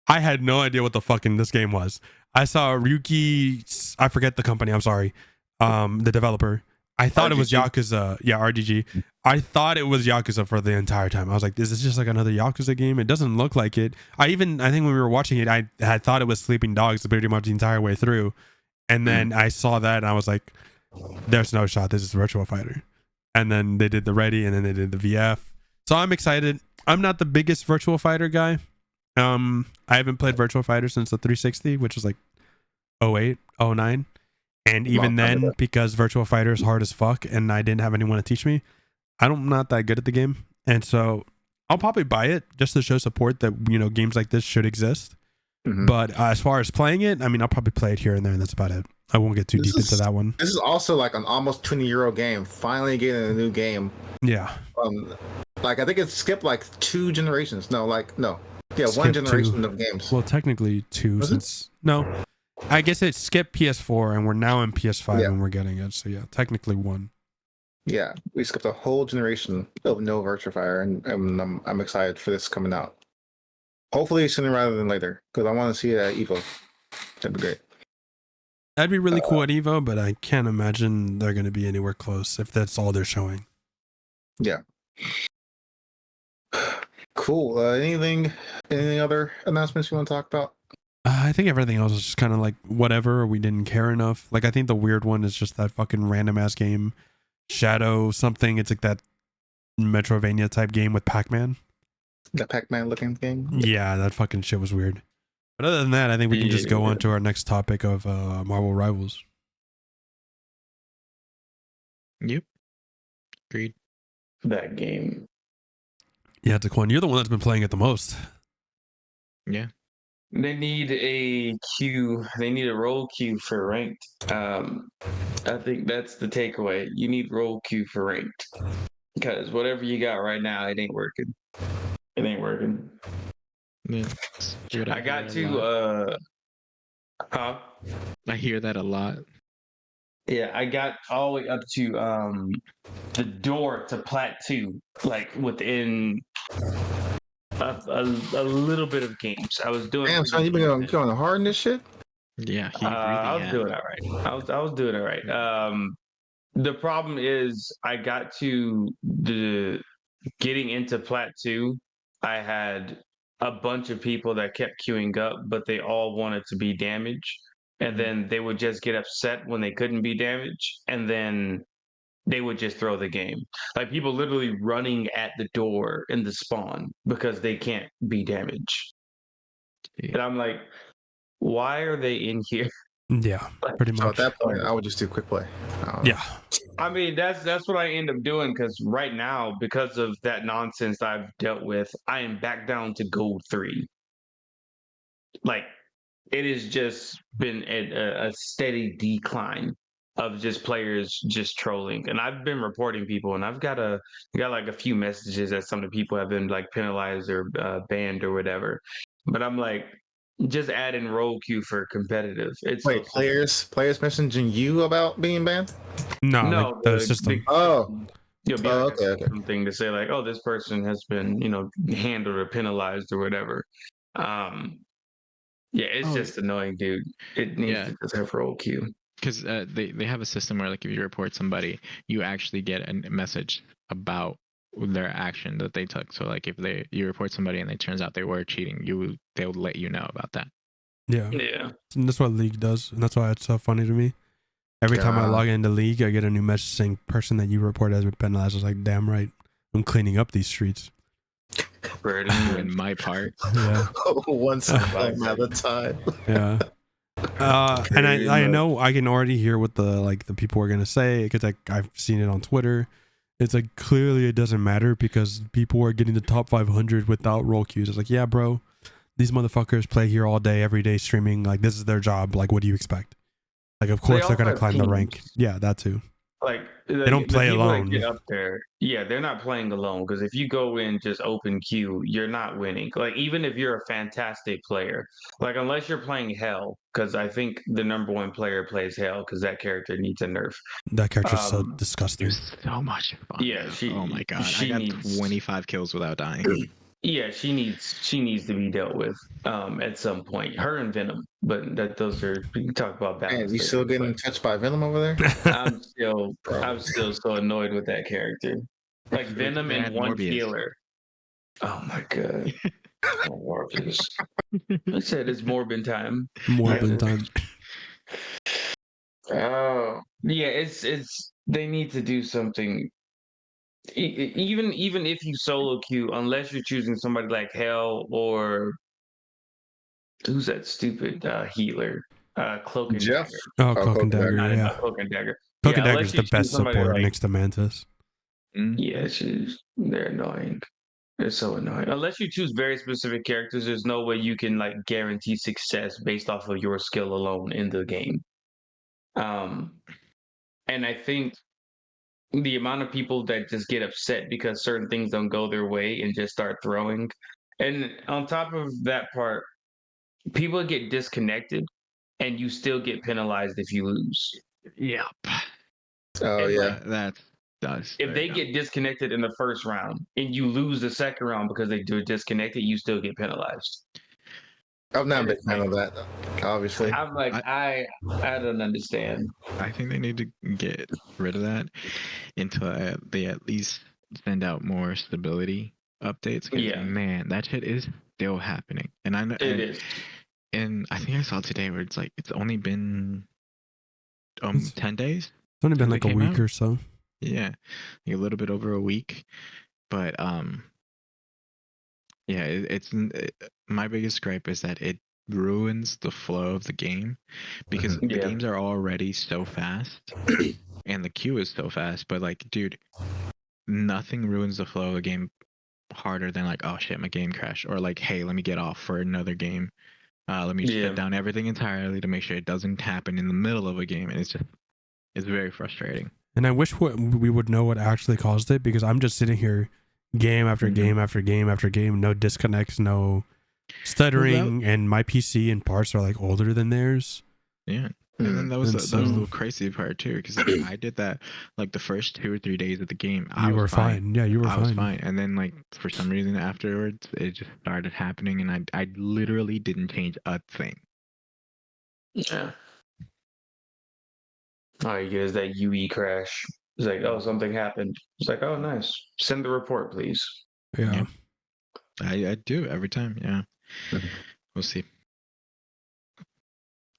I had no idea what the fucking this game was. I saw Ryuki, I forget the company, I'm sorry. The developer. I thought it was RGG. Yakuza. Yeah, RGG. I thought it was Yakuza for the entire time. I was like, is this just like another Yakuza game? It doesn't look like it. I think when we were watching it, I had thought it was Sleeping Dogs pretty much the entire way through. And then I saw that and I was like, there's no shot. This is Virtua Fighter. And then they did the Ready and then they did the VF. So I'm excited. I'm not the biggest Virtua Fighter guy. I haven't played Virtua Fighter since the 360, which was like 08, 09. And even then, because Virtua Fighter is hard as fuck and I didn't have anyone to teach me, I'm not that good at the game. And so I'll probably buy it just to show support that, games like this should exist. Mm-hmm. But as far as playing it, I mean, I'll probably play it here and there, and that's about it. I won't get too deep into that one. This is also like an almost 20-year-old game. Finally getting a new game. Yeah. Like I think it skipped like 2 generations. No. Yeah, Skipped 1 generation 2. of games. Well, technically 2 since no. I guess it skipped PS4 and we're now in PS5 and we're getting it. So yeah, technically 1. Yeah, we skipped a whole generation of no Virtua Fighter, and I'm excited for this coming out. Hopefully sooner rather than later, because I want to see it at Evo. That'd be great. That'd be really cool at Evo, but I can't imagine they're going to be anywhere close if that's all they're showing. Yeah. Cool. Any other announcements you want to talk about? I think everything else is just kind of like whatever. We didn't care enough. Like I think the weird one is just that fucking random ass game, Shadow something. It's like that Metrovania type game with Pac-Man. The Pac-Man looking game. Yeah, that fucking shit was weird. But other than that, I think we can just go on to our next topic of Marvel Rivals. Yep. Agreed. That game. Yeah, Daquan, you're the one that's been playing it the most. Yeah. They need a queue. They need a roll queue for ranked. I think that's the takeaway. You need roll queue for ranked, because whatever you got right now, it ain't working. It ain't working. Yeah. I got to. I hear that a lot. Yeah, I got all the way up to the door to Plat 2, like within a little bit of games. I was doing. Damn, son, you been going hard in this shit. Yeah, he really I was doing all right. I was doing all right. The problem is I got to the getting into Plat 2. I had a bunch of people that kept queuing up, but they all wanted to be damaged. And then they would just get upset when they couldn't be damaged. And then they would just throw the game. Like people literally running at the door in the spawn because they can't be damaged. Yeah. And I'm like, why are they in here? Yeah, pretty So much. at that point, I would just do quick play. I don't know. Yeah. I mean, that's what I end up doing because right now, because of that nonsense I've dealt with, I am back down to gold 3. Like, it has just been a steady decline of just players just trolling, and I've been reporting people, and I've got like a few messages that some of the people have been like penalized or banned or whatever. But I'm like, just add in roll queue for competitive. It's so Wait, simple. players messaging you about being banned? No, No, like the system. Oh, You'll be oh, like okay, okay. something to say like, "Oh, this person has been, handled or penalized or whatever." Um, yeah, it's Oh, just annoying, dude. It needs yeah. to just have roll queue. Because they have a system where like if you report somebody, you actually get a message about their action that they took. So like if you report somebody and it turns out they were cheating, they'll let you know about that. Yeah. Yeah. And that's what League does, and that's why it's so funny to me. Every time I log into League, I get a new message saying person that you report has been penalized. I was like, damn right, I'm cleaning up these streets. Doing my part. Yeah. One second at a time. Yeah. And I know I can already hear what the people are gonna say because I've seen it on Twitter. It's like clearly it doesn't matter because people are getting the top 500 without roll queues. It's like, yeah, bro, these motherfuckers play here all day, every day streaming. Like this is their job. Like what do you expect? Like of course they're gonna also have climb the teams. rank. Yeah, that too. Like They don't play people that alone. get up there, yeah, they're not playing alone because if you go in just open queue, you're not winning. Like even if you're a fantastic player, like unless you're playing Hell, because I think the number one player plays Hell because that character needs a nerf. That character's so Um, disgusting. It's so much fun. Yeah, though. Oh my god, I got 25 kills without dying. Yeah, she needs to be dealt with at some point. Her and Venom, but those are we can talk about balance. Man, you still later, getting but touched by Venom over there? I'm still so annoyed with that character. Like Venom and one Morbius. healer. Oh my god. Morbius. I said it's Morbin time. Morbin time. Oh yeah, it's they need to do something. Even if you solo queue, unless you're choosing somebody like Hell or who's that stupid healer? Cloak and Jeff? Dagger. Oh, Oh, Cloak and Dagger, Not yeah. Cloak and Dagger. Cloak and Yeah, Dagger's unless you the choose best somebody support like next to Mantis. yeah, they're annoying. They're so annoying. Unless you choose very specific characters, there's no way you can like guarantee success based off of your skill alone in the game. And I think the amount of people that just get upset because certain things don't go their way and just start throwing. And on top of that part, people get disconnected and you still get penalized if you lose. Yep. Oh, And yeah. like, That's if they get disconnected in the first round and you lose the second round because they do disconnected, you still get penalized. I'm not a And big it's fan like- of that, obviously. I'm like, I don't understand. I think they need to get rid of that until they at least send out more stability updates. 'Cause, Yeah. man, that shit is still happening, and I know It is. And I think I saw today where it's like it's only been 10 days. It's only been since like it a came week out. or so. Yeah, like a little bit over a week, but yeah, my biggest gripe is that it ruins the flow of the game because the Yeah. games are already so fast and the queue is so fast, but like, dude, nothing ruins the flow of a game harder than like, oh shit, my game crashed, or like, hey, let me get off for another game. Let me shut down everything entirely to make sure it doesn't happen in the middle of a game, and it's very frustrating. And I wish we would know what actually caused it because I'm just sitting here game after game after game after game, no disconnects, no stuttering, and my PC and parts are like older than theirs. Yeah. And then that was And the little crazy part too, because I did that like the first 2 or 3 days of the game. I was fine. Yeah, you were I fine. was fine. And then like for some reason afterwards, it just started happening, and I literally didn't change a thing. Yeah. All you get is that UE crash. It's like, oh, something happened. It's like, oh, nice. Send the report, please. Yeah. I do every time. Yeah. We'll see.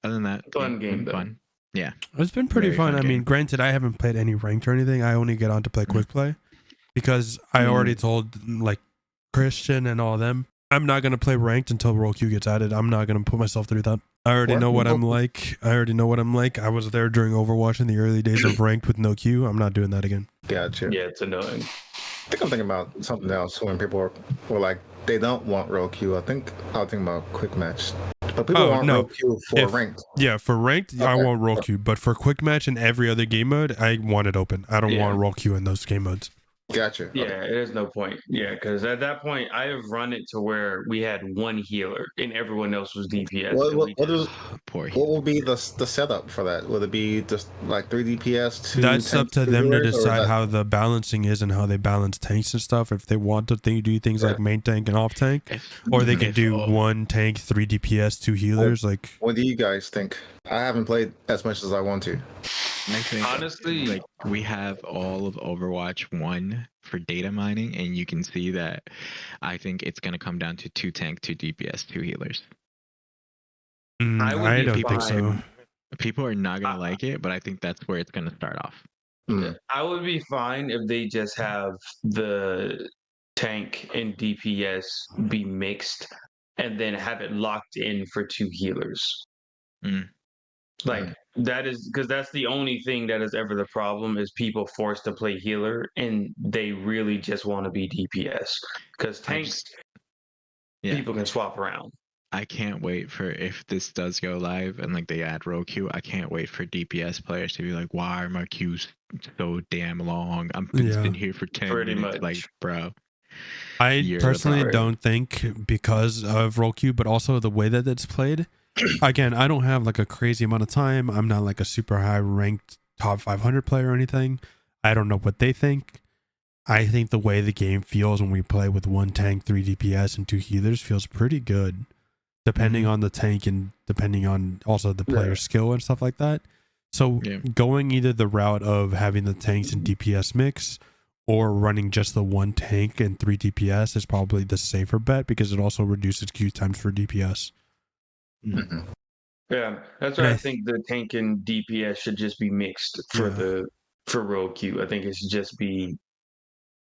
Other than that, Fun game, been though. fun. Yeah. It's been pretty Very fun. fun I mean, game. granted, I haven't played any ranked or anything. I only get on to play quick play because I already told like Christian and all of them, I'm not going to play ranked until roll queue gets added. I'm not going to put myself through that. I already know what I'm like. I was there during Overwatch in the early days of ranked with no Q. I'm not doing that again. Gotcha. Yeah, it's annoying. I think I'm thinking about something else when people were like, they don't want row Q. I think I'll think about quick match. But people want row Q for ranked. Yeah, for ranked, I want roll Q. But for quick match and every other game mode, I want it open. I don't want roll Q in those game modes. Gotcha. Yeah, there's no point. Yeah, because at that point, I have run it to where we had one healer and everyone else was DPS. What will be the setup for that? Would it be just like 3 DPS? That's up to them to decide how the balancing is and how they balance tanks and stuff. If they want to do things like main tank and off tank, or they can do 1 tank, 3 DPS, 2 healers. What do you guys think? I haven't played as much as I want to. I think honestly, like we have all of Overwatch 1 for data mining, and you can see that I think it's going to come down to 2 tank, 2 DPS, 2 healers. I don't think so. People are not going to like it, but I think that's where it's going to start off. I would be fine if they just have the tank and DPS be mixed and then have it locked in for 2 healers. Like that is because that's the only thing that is ever the problem is people forced to play healer and they really just want to be DPS because tanks people can swap around. I can't wait for if this does go live and like they add row queue. I can't wait for DPS players to be like, why are my queues so damn long? I'm been here for 10 minutes. Much. Like, bro. I personally don't think because of roll queue, but also the way that it's played. Again, I don't have like a crazy amount of time. I'm not like a super high ranked top 500 player or anything. I don't know what they think. I think the way the game feels when we play with 1 tank, 3 DPS, and 2 healers feels pretty good, depending on the tank and depending on also the player's skill and stuff like that. So going either the route of having the tanks and DPS mix or running just the 1 tank and 3 DPS is probably the safer bet because it also reduces queue times for DPS. Yeah, that's why I think the tank and DPS should just be mixed for row queue. I think it should just be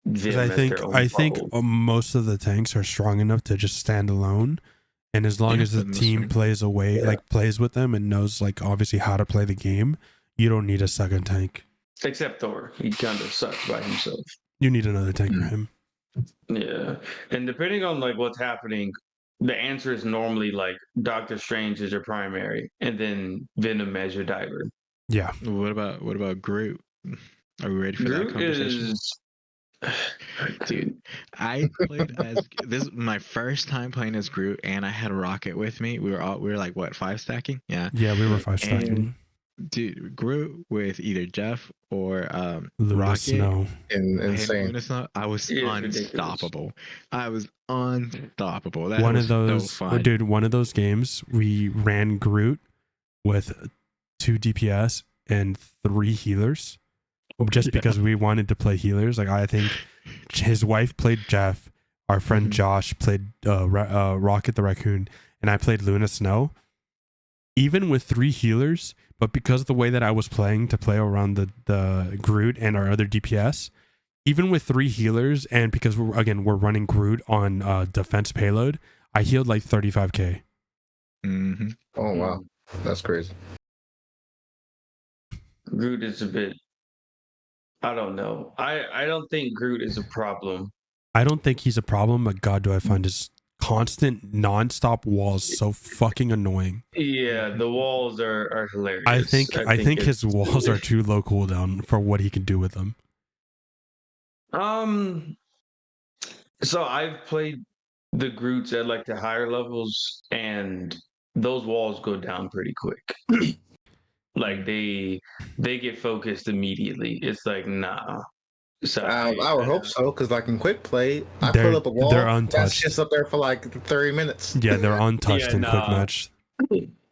I think most of the tanks are strong enough to just stand alone, and as long as the team plays plays with them and knows like obviously how to play the game, you don't need a second tank. Except Thor, he kind of sucks by himself. You need another tank for him. Yeah, and depending on like what's happening, the answer is normally like Doctor Strange is your primary, and then Venom as your diver. Yeah. What about Groot? Are we ready for that conversation? Dude, I played as this is my first time playing as Groot, and I had a Rocket with me. We were like what 5 stacking? Yeah, we were 5 stacking. Dude, Groot with either Jeff or Rocket Snow. Insane. Luna Snow, I was unstoppable. I was unstoppable. That one was of those, so fun. Dude. One of those games we ran Groot with 2 DPS and 3 healers, just because we wanted to play healers. Like I think his wife played Jeff, our friend Josh played Rocket the Raccoon, and I played Luna Snow. Even with 3 healers, but because of the way that I was playing to play around the Groot and our other DPS, even with 3 healers, and because we're running Groot on defense payload, I healed like 35k. Oh wow, that's crazy. Groot is a bit. I don't know. I don't think Groot is a problem. I don't think he's a problem, but God, do I find his constant non-stop walls so fucking annoying. Yeah, the walls are hilarious. I think his walls are too low cooldown for what he can do with them. So I've played the Groots at like the higher levels, and those walls go down pretty quick. Like they get focused immediately. It's like nah. So I would hope so, because like in quick play, I put up a wall that's just up there for like 30 minutes. Yeah, they're untouched in quick match.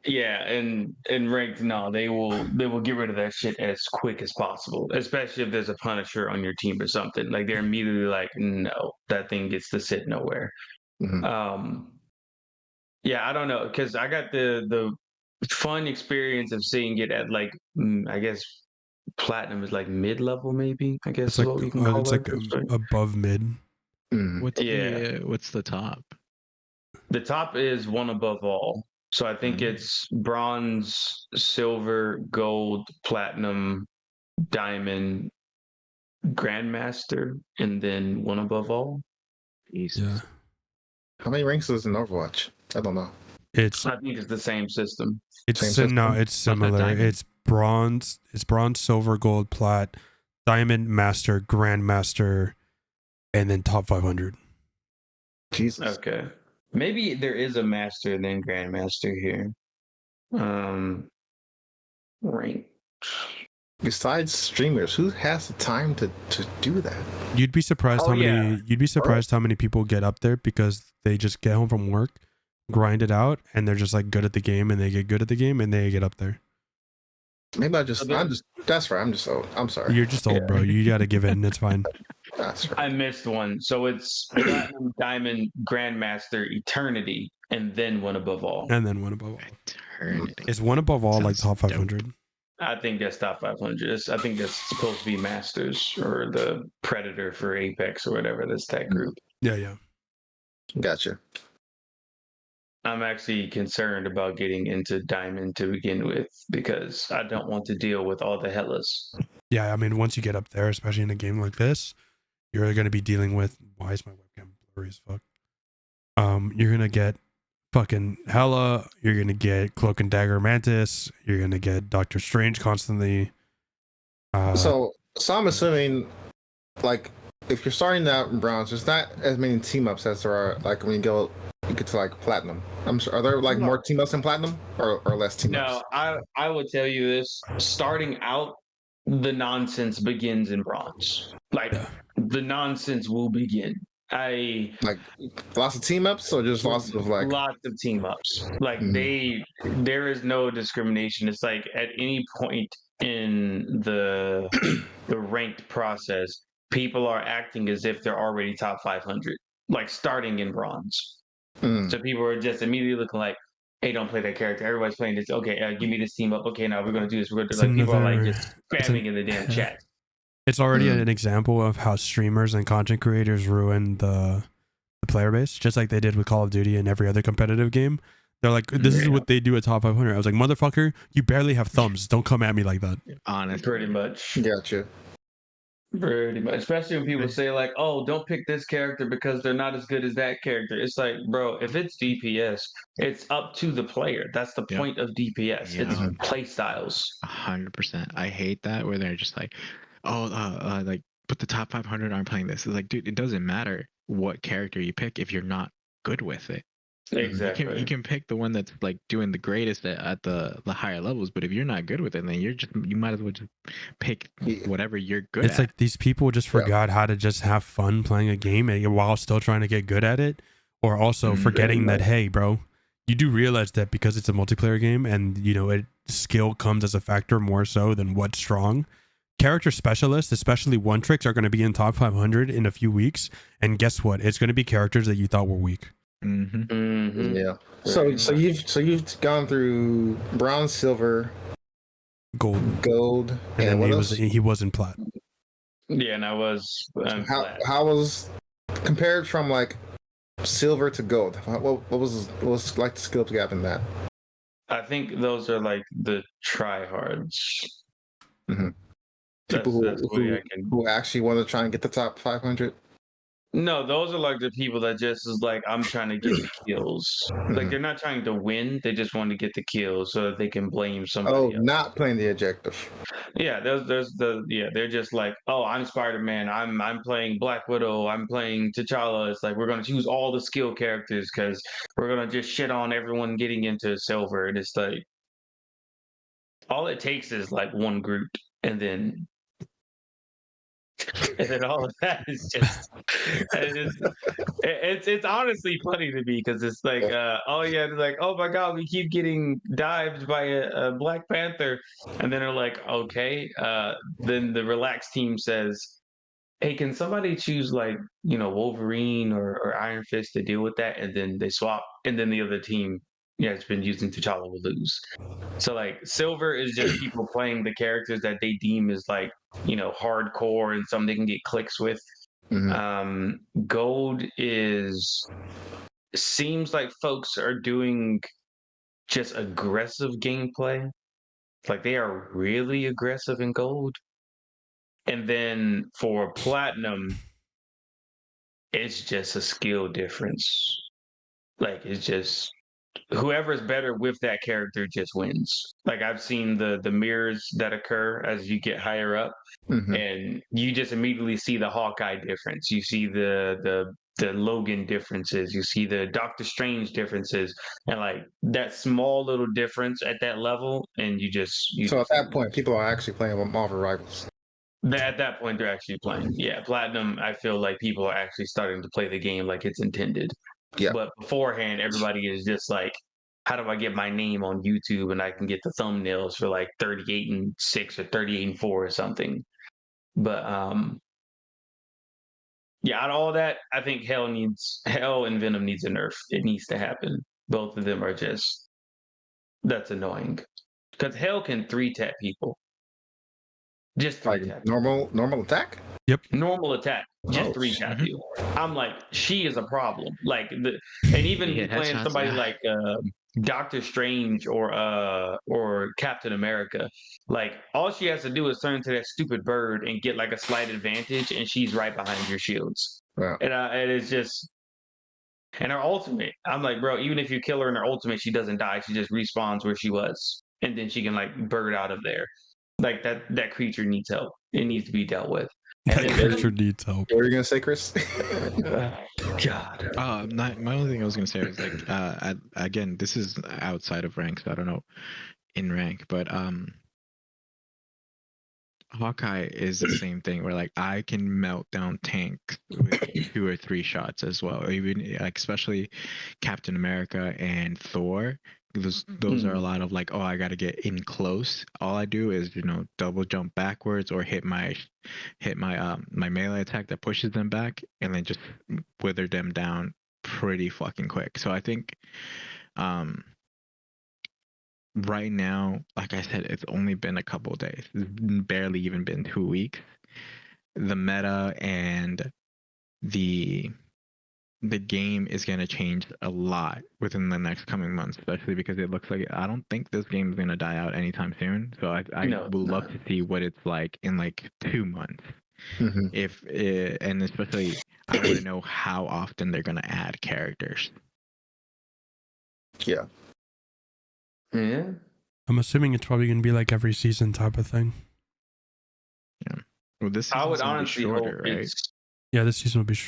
Yeah, and ranked, no, they will get rid of that shit as quick as possible, especially if there's a Punisher on your team or something. Like they're immediately like, no, that thing gets to sit nowhere. Yeah, I don't know, because I got the fun experience of seeing it at like I guess platinum is like mid-level, maybe. I guess it's like what you can call like above mid. What's the top? The top is one above all. So I think it's bronze, silver, gold, platinum, diamond, grandmaster, and then one above all. Yeah. How many ranks is in Overwatch? I don't know. It's I think it's the same system. it's Same no, system? it's similar. diamond? It's bronze, silver, gold, plat, diamond, master, grandmaster, and then top 500. Jesus. Okay. Maybe there is a master and then grandmaster here. Rank. Besides streamers, who has the time to do that? You'd be surprised how many people get up there because they just get home from work, grind it out, and they're just like good at the game, and they get good at the game, and they get up there. Maybe that's right. I'm just old. I'm sorry. You're just old, bro. You gotta give in. It's fine. That's right. I missed one. So it's platinum, diamond, grandmaster, eternity, and then one above all. And then one above all. Eternity. Is one above all like Sounds top 500? I think that's top 500. I think that's supposed to be Masters or the Predator for Apex or whatever. That's that group. Yeah. Gotcha. I'm actually concerned about getting into Diamond to begin with because I don't want to deal with all the Hellas. Yeah, I mean, once you get up there, especially in a game like this, you're gonna be dealing with. Why is my webcam blurry as fuck? You're gonna get fucking Hela. You're gonna get Cloak and Dagger Mantis. You're gonna get Doctor Strange constantly. So I'm assuming, like, if you're starting out in bronze, there's not as many team ups as there are like when you get to like platinum. I'm sure. Are there like more team ups in platinum or less team ups? No, I would tell you this: starting out, the nonsense begins in bronze. Like the nonsense will begin. Like lots of team ups or just lots of team ups. Like there is no discrimination. It's like at any point in the ranked process, people are acting as if they're already top 500, like starting in bronze. So people are just immediately looking like, hey, don't play that character. Everybody's playing this. Okay, give me this team up. Okay, now we're going to do this. We're going to do like people are like just spamming in the damn chat. It's already an example of how streamers and content creators ruin the player base, just like they did with Call of Duty and every other competitive game. They're like, this is what they do at top 500. I was like, motherfucker, you barely have thumbs. Don't come at me like that. Honestly. Pretty much. Gotcha. Pretty much. Especially when people say like, oh, don't pick this character because they're not as good as that character. It's like, bro, if it's DPS, it's up to the player. That's the point of DPS. It's play styles. 100%. I hate that where they're just like, oh, like, but the top 500 aren't playing this. It's like, dude, it doesn't matter what character you pick if you're not good with it. Exactly. You can pick the one that's like doing the greatest at the higher levels, but if you're not good with it, then you might as well just pick whatever you're good at. It's like these people just forgot how to just have fun playing a game while still trying to get good at it, or also forgetting that, hey, bro, you do realize that because it's a multiplayer game and skill comes as a factor more so than what's strong. Character specialists, especially one tricks, are going to be in top 500 in a few weeks, and guess what? It's going to be characters that you thought were weak. Yeah. So you've gone through bronze, silver, gold, and then he was in plat. Yeah, and I was. How was compared from like silver to gold? What was like the skill gap in that? I think those are like the tryhards. People who actually want to try and get the top 500. No, those are like the people that just is like, I'm trying to get the kills. Like they're not trying to win; they just want to get the kills so that they can blame somebody else. Not playing the objective. Yeah, they're just like, oh, I'm Spider-Man, I'm playing Black Widow, I'm playing T'Challa. It's like we're gonna choose all the skill characters because we're gonna just shit on everyone getting into silver, and it's like all it takes is like one group, and then all of that is just it's honestly funny to me because it's like it's like, oh my god, we keep getting dived by a Black Panther, and then they're like, okay, then the relaxed team says, hey, can somebody choose like Wolverine or Iron Fist to deal with that, and then they swap, and then the other team it's been using T'Challa will lose. So like silver is just people playing the characters that they deem as like hardcore and something they can get clicks with. Gold seems like folks are doing just aggressive gameplay. Like they are really aggressive in gold. And then for platinum, it's just a skill difference. Like it's just whoever's better with that character just wins. Like I've seen the mirrors that occur as you get higher up, and you just immediately see the Hawkeye difference. You see the Logan differences. You see the Doctor Strange differences, and like that small little difference at that level, and you So at just that point, people are actually playing with Marvel Rivals. at that point they're actually playing. Yeah, platinum. I feel like people are actually starting to play the game like it's intended. Yeah. But beforehand, everybody is just like, how do I get my name on YouTube and I can get the thumbnails for like 38-6 or 38-4 or something. But yeah, out of all that, I think Hell and Venom needs a nerf. It needs to happen. Both of them are just that's annoying. Because Hell can 3-tap people. Just 3-tap. Normal attack? Yep. Normal attack. Just Oh, 3-tap you. I'm like, she is a problem. Like and even Yeah, playing headshots, somebody like Doctor Strange or Captain America, like all she has to do is turn into that stupid bird and get like a slight advantage, and she's right behind your shields. wow. And it's just and her ultimate. I'm like, bro, even if you kill her in her ultimate, she doesn't die. She just respawns where she was, and then she can like bird out of there. Like that creature needs help. It needs to be dealt with. And That then creature needs help. What were you gonna say, Chris? God. My only thing I was gonna say is like, again, this is outside of rank, so I don't know in rank, but Hawkeye is the same thing where like I can melt down tanks with 2 or 3 shots as well. Even like especially Captain America and Thor. Those are a lot of like, oh, I gotta get in close. All I do is, double jump backwards or hit my my melee attack that pushes them back and then just wither them down pretty fucking quick. So I think right now, like I said, it's only been a couple of days. It's barely even been 2 weeks. The meta and the game is going to change a lot within the next coming months, especially because it looks like I don't think this game is going to die out anytime soon. So I would love to see what it's like in like 2 months. If and especially I want to know how often they're going to add characters. Yeah. Yeah. I'm assuming it's probably gonna be like every season type of thing. Yeah. Well, this I would season's gonna be honestly shorter, hope right? it's Yeah, this season will be.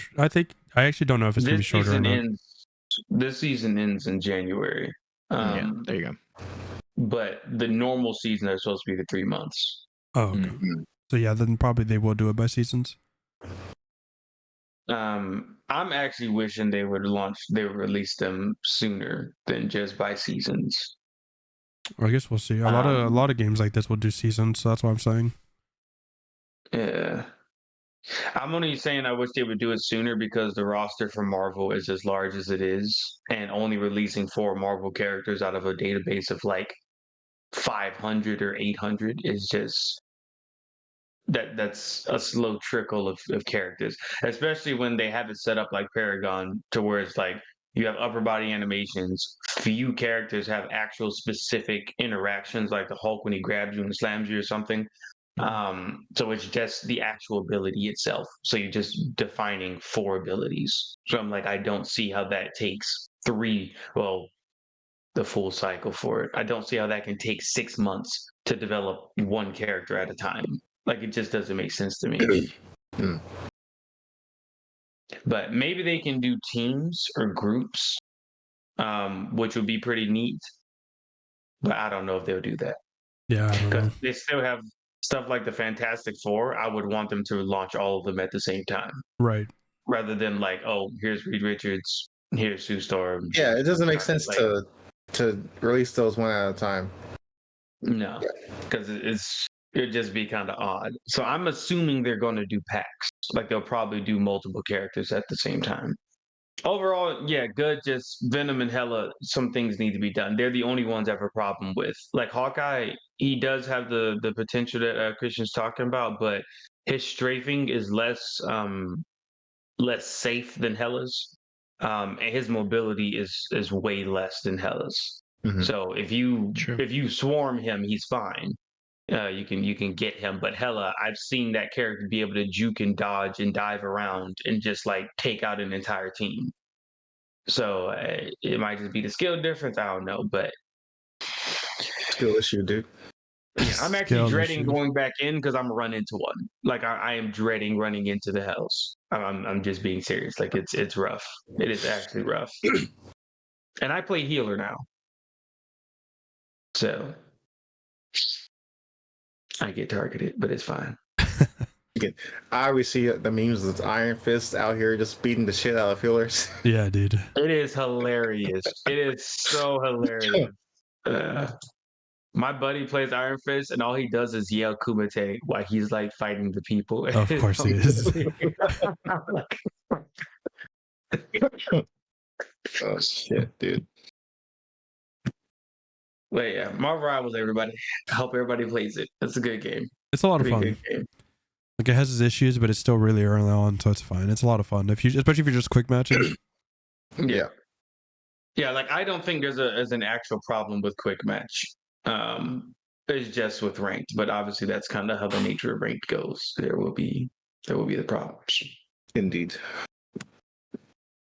I actually don't know if it's gonna be this shorter or season not. ends. This season ends in January. Yeah, there you go. But the normal season is supposed to be the 3 months. Oh, okay. So yeah, then probably they will do it by seasons. I'm actually wishing they would release them sooner than just by seasons. I guess we'll see. A lot of games like this will do seasons, so that's what I'm saying. Yeah. I'm only saying I wish they would do it sooner because the roster for Marvel is as large as it is, and only releasing 4 Marvel characters out of a database of like 500 or 800 is just that's a slow trickle of characters, especially when they have it set up like Paragon to where it's like you have upper body animations, few characters have actual specific interactions like the Hulk when he grabs you and slams you or something. So it's just the actual ability itself, so you're just defining 4 abilities. So I'm like, I don't see how that takes the full cycle for it. I don't see how that can take 6 months to develop one character at a time. Like, it just doesn't make sense to me. But maybe they can do teams or groups, which would be pretty neat. But I don't know if they'll do that. Yeah, I don't know. Because they still have stuff like the Fantastic Four. I would want them to launch all of them at the same time. Right. Rather than like, oh, here's Reed Richards, here's Sue Storm. Yeah, it doesn't make sense like, to release those one at a time. No, because it'd just be kind of odd. So I'm assuming they're going to do packs. Like they'll probably do multiple characters at the same time. Overall, yeah, good. Just Venom and Hela, some things need to be done. They're the only ones I have a problem with. Like Hawkeye, he does have the potential that Christian's talking about, but his strafing is less safe than Hela's, and his mobility is way less than Hela's. Mhm. So if you True. swarm him, he's fine. You can get him, but hella, I've seen that character be able to juke and dodge and dive around and just like take out an entire team. So it might just be the skill difference. I don't know, but Skill issue, dude. yeah, I'm actually Skill dreading issue. going back in because I'm run into one. Like I am dreading running into the hells. I'm just being serious. Like it's rough. It is actually rough. And I play healer now, so I get targeted, but it's fine. I always see the memes of Iron Fist out here just beating the shit out of healers. Yeah, dude. It is hilarious. It is so hilarious. My buddy plays Iron Fist, and all he does is yell Kumite while he's like fighting the people. Of course he is. Oh shit, dude. But yeah, Marvel Rivals, everybody. I hope everybody plays it. It's a good game. It's a lot of Pretty fun. good game. Like it has its issues, but it's still really early on, so it's fine. It's a lot of fun especially if you're just quick matching. Yeah. Yeah, like I don't think there's an actual problem with quick match. It's just with ranked, but obviously that's kind of how the nature of ranked goes. There will be the problems. Indeed.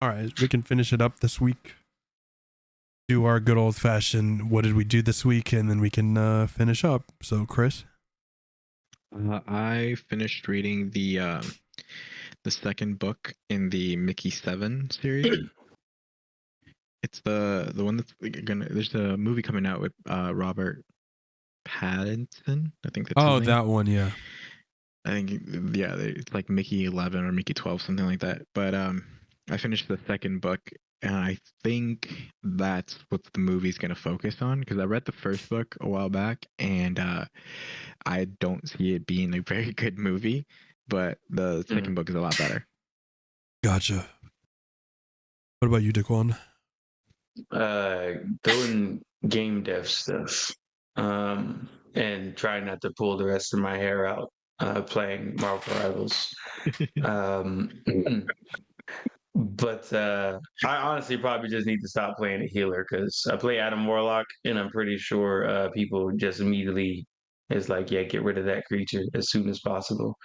All right, we can finish it up this week. Do our good old fashioned what did we do this week, and then we can finish up. So, Chris, I finished reading the second book in the Mickey 7 series. It's the one that's gonna. There's a movie coming out with Robert Pattinson. I think that's his name. that one, yeah. I think it's like Mickey 11 or Mickey 12, something like that. But I finished the second book, and I think that's what the movie's gonna focus on, because I read the first book a while back, and I don't see it being a very good movie. But the second book is a lot better. Gotcha. What about you, Daquan? Doing game dev stuff, and trying not to pull the rest of my hair out, playing Marvel Rivals. But I honestly probably just need to stop playing a healer because I play Adam Warlock, and I'm pretty sure people just immediately is like, yeah, get rid of that creature as soon as possible.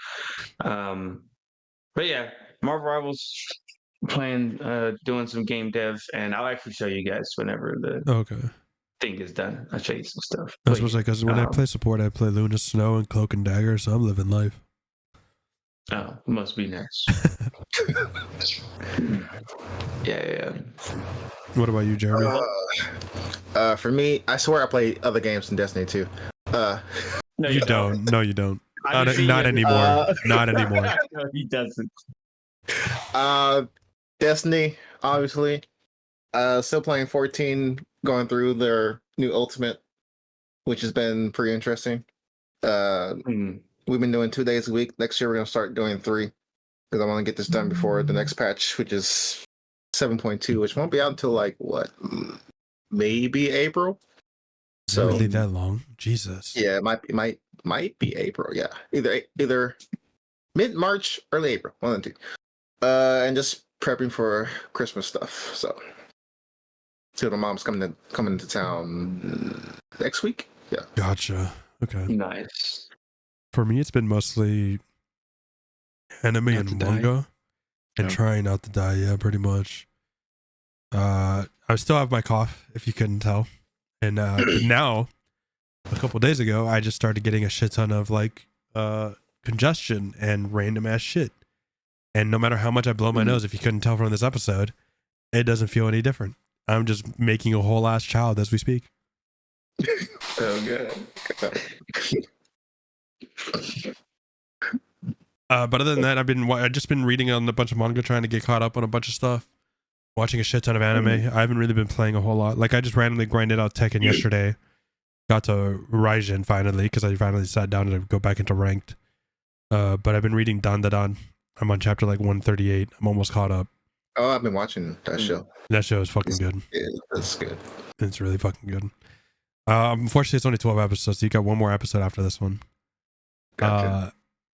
But yeah, Marvel Rivals, playing, doing some game dev, and I'll actually show you guys whenever the Okay. thing is done. I'll show you some stuff. I But suppose yeah, because when I play support, I play Luna Snow and Cloak and Dagger, so I'm living life. oh, must be nice. Yeah. What about you, Jeremy? For me, I swear I play other games in Destiny too. No, You don't. No, you don't. I Not, can see not it. anymore. Not anymore. No, he doesn't. Destiny, obviously. Still playing 14, going through their new Ultimate, which has been pretty interesting. We've been doing 2 days a week. Next year we're gonna start doing 3 because I want to get this done before the next patch, which is 7.2, which won't be out until like what, maybe April. So really that long? Jesus. Yeah, it might be April. Yeah, either mid-March, early April, one of the two. And just prepping for Christmas stuff. So, till the mom's coming to town next week. Yeah. Gotcha. Okay. Nice. For me, it's been mostly anime and manga, and trying not to die. Yeah, pretty much. I still have my cough, if you couldn't tell, and now, a couple days ago, I just started getting a shit ton of like congestion and random ass shit. And no matter how much I blow my nose, if you couldn't tell from this episode, it doesn't feel any different. I'm just making a whole ass child as we speak. Oh, good. But other than that, I've just been reading on a bunch of manga, trying to get caught up on a bunch of stuff, watching a shit ton of anime. I haven't really been playing a whole lot. Like I just randomly grinded out Tekken yesterday. Got to Raijin finally because I finally sat down to go back into ranked. But I've been reading Dandadan. I'm on chapter like 138. I'm almost caught up. Oh, I've been watching that show. That show is fucking good. Yeah, that's good. It's really fucking good. Unfortunately, it's only 12 episodes, so you got one more episode after this one. Gotcha.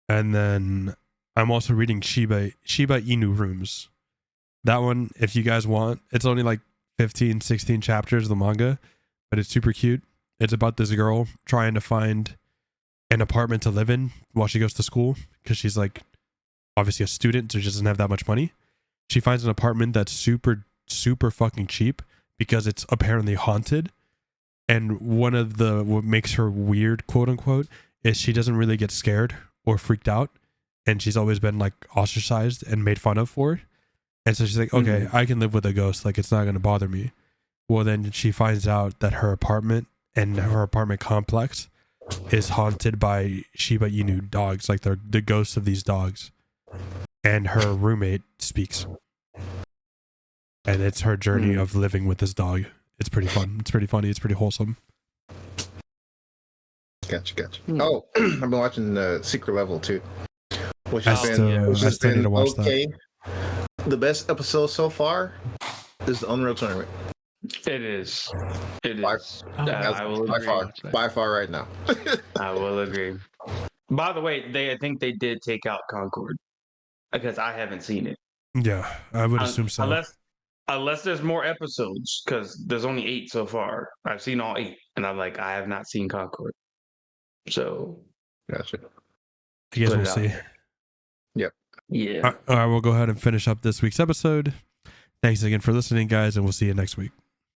And then I'm also reading Shiba Inu Rooms. That one, if you guys want, it's only like 15, 16 chapters of the manga, but it's super cute. It's about this girl trying to find an apartment to live in while she goes to school, because she's like obviously a student, so she doesn't have that much money. She finds an apartment that's super, super fucking cheap because it's apparently haunted. And one of the what makes her weird, quote unquote, is she doesn't really get scared or freaked out, and she's always been like ostracized and made fun of for it. And so she's like, okay, I can live with a ghost, like it's not going to bother me. Well, then she finds out that her apartment and her apartment complex is haunted by Shiba Inu dogs, like they're the ghosts of these dogs. And her roommate speaks. And it's her journey of living with this dog. It's pretty fun. It's pretty funny. It's pretty wholesome. Gotcha. Oh, I've been watching the Secret Level too, which I has still need to watch okay. The best episode so far is the Unreal Tournament. It is. I will by far right now. I will agree. By the way, I think they did take out Concord because I haven't seen it. Yeah, I would assume so. Unless there's more episodes, because there's only 8 so far. I've seen all 8, and I'm like, I have not seen Concord. So, gotcha. I guess we'll see. Yep. Yeah. All right, we'll go ahead and finish up this week's episode. Thanks again for listening, guys, and we'll see you next week.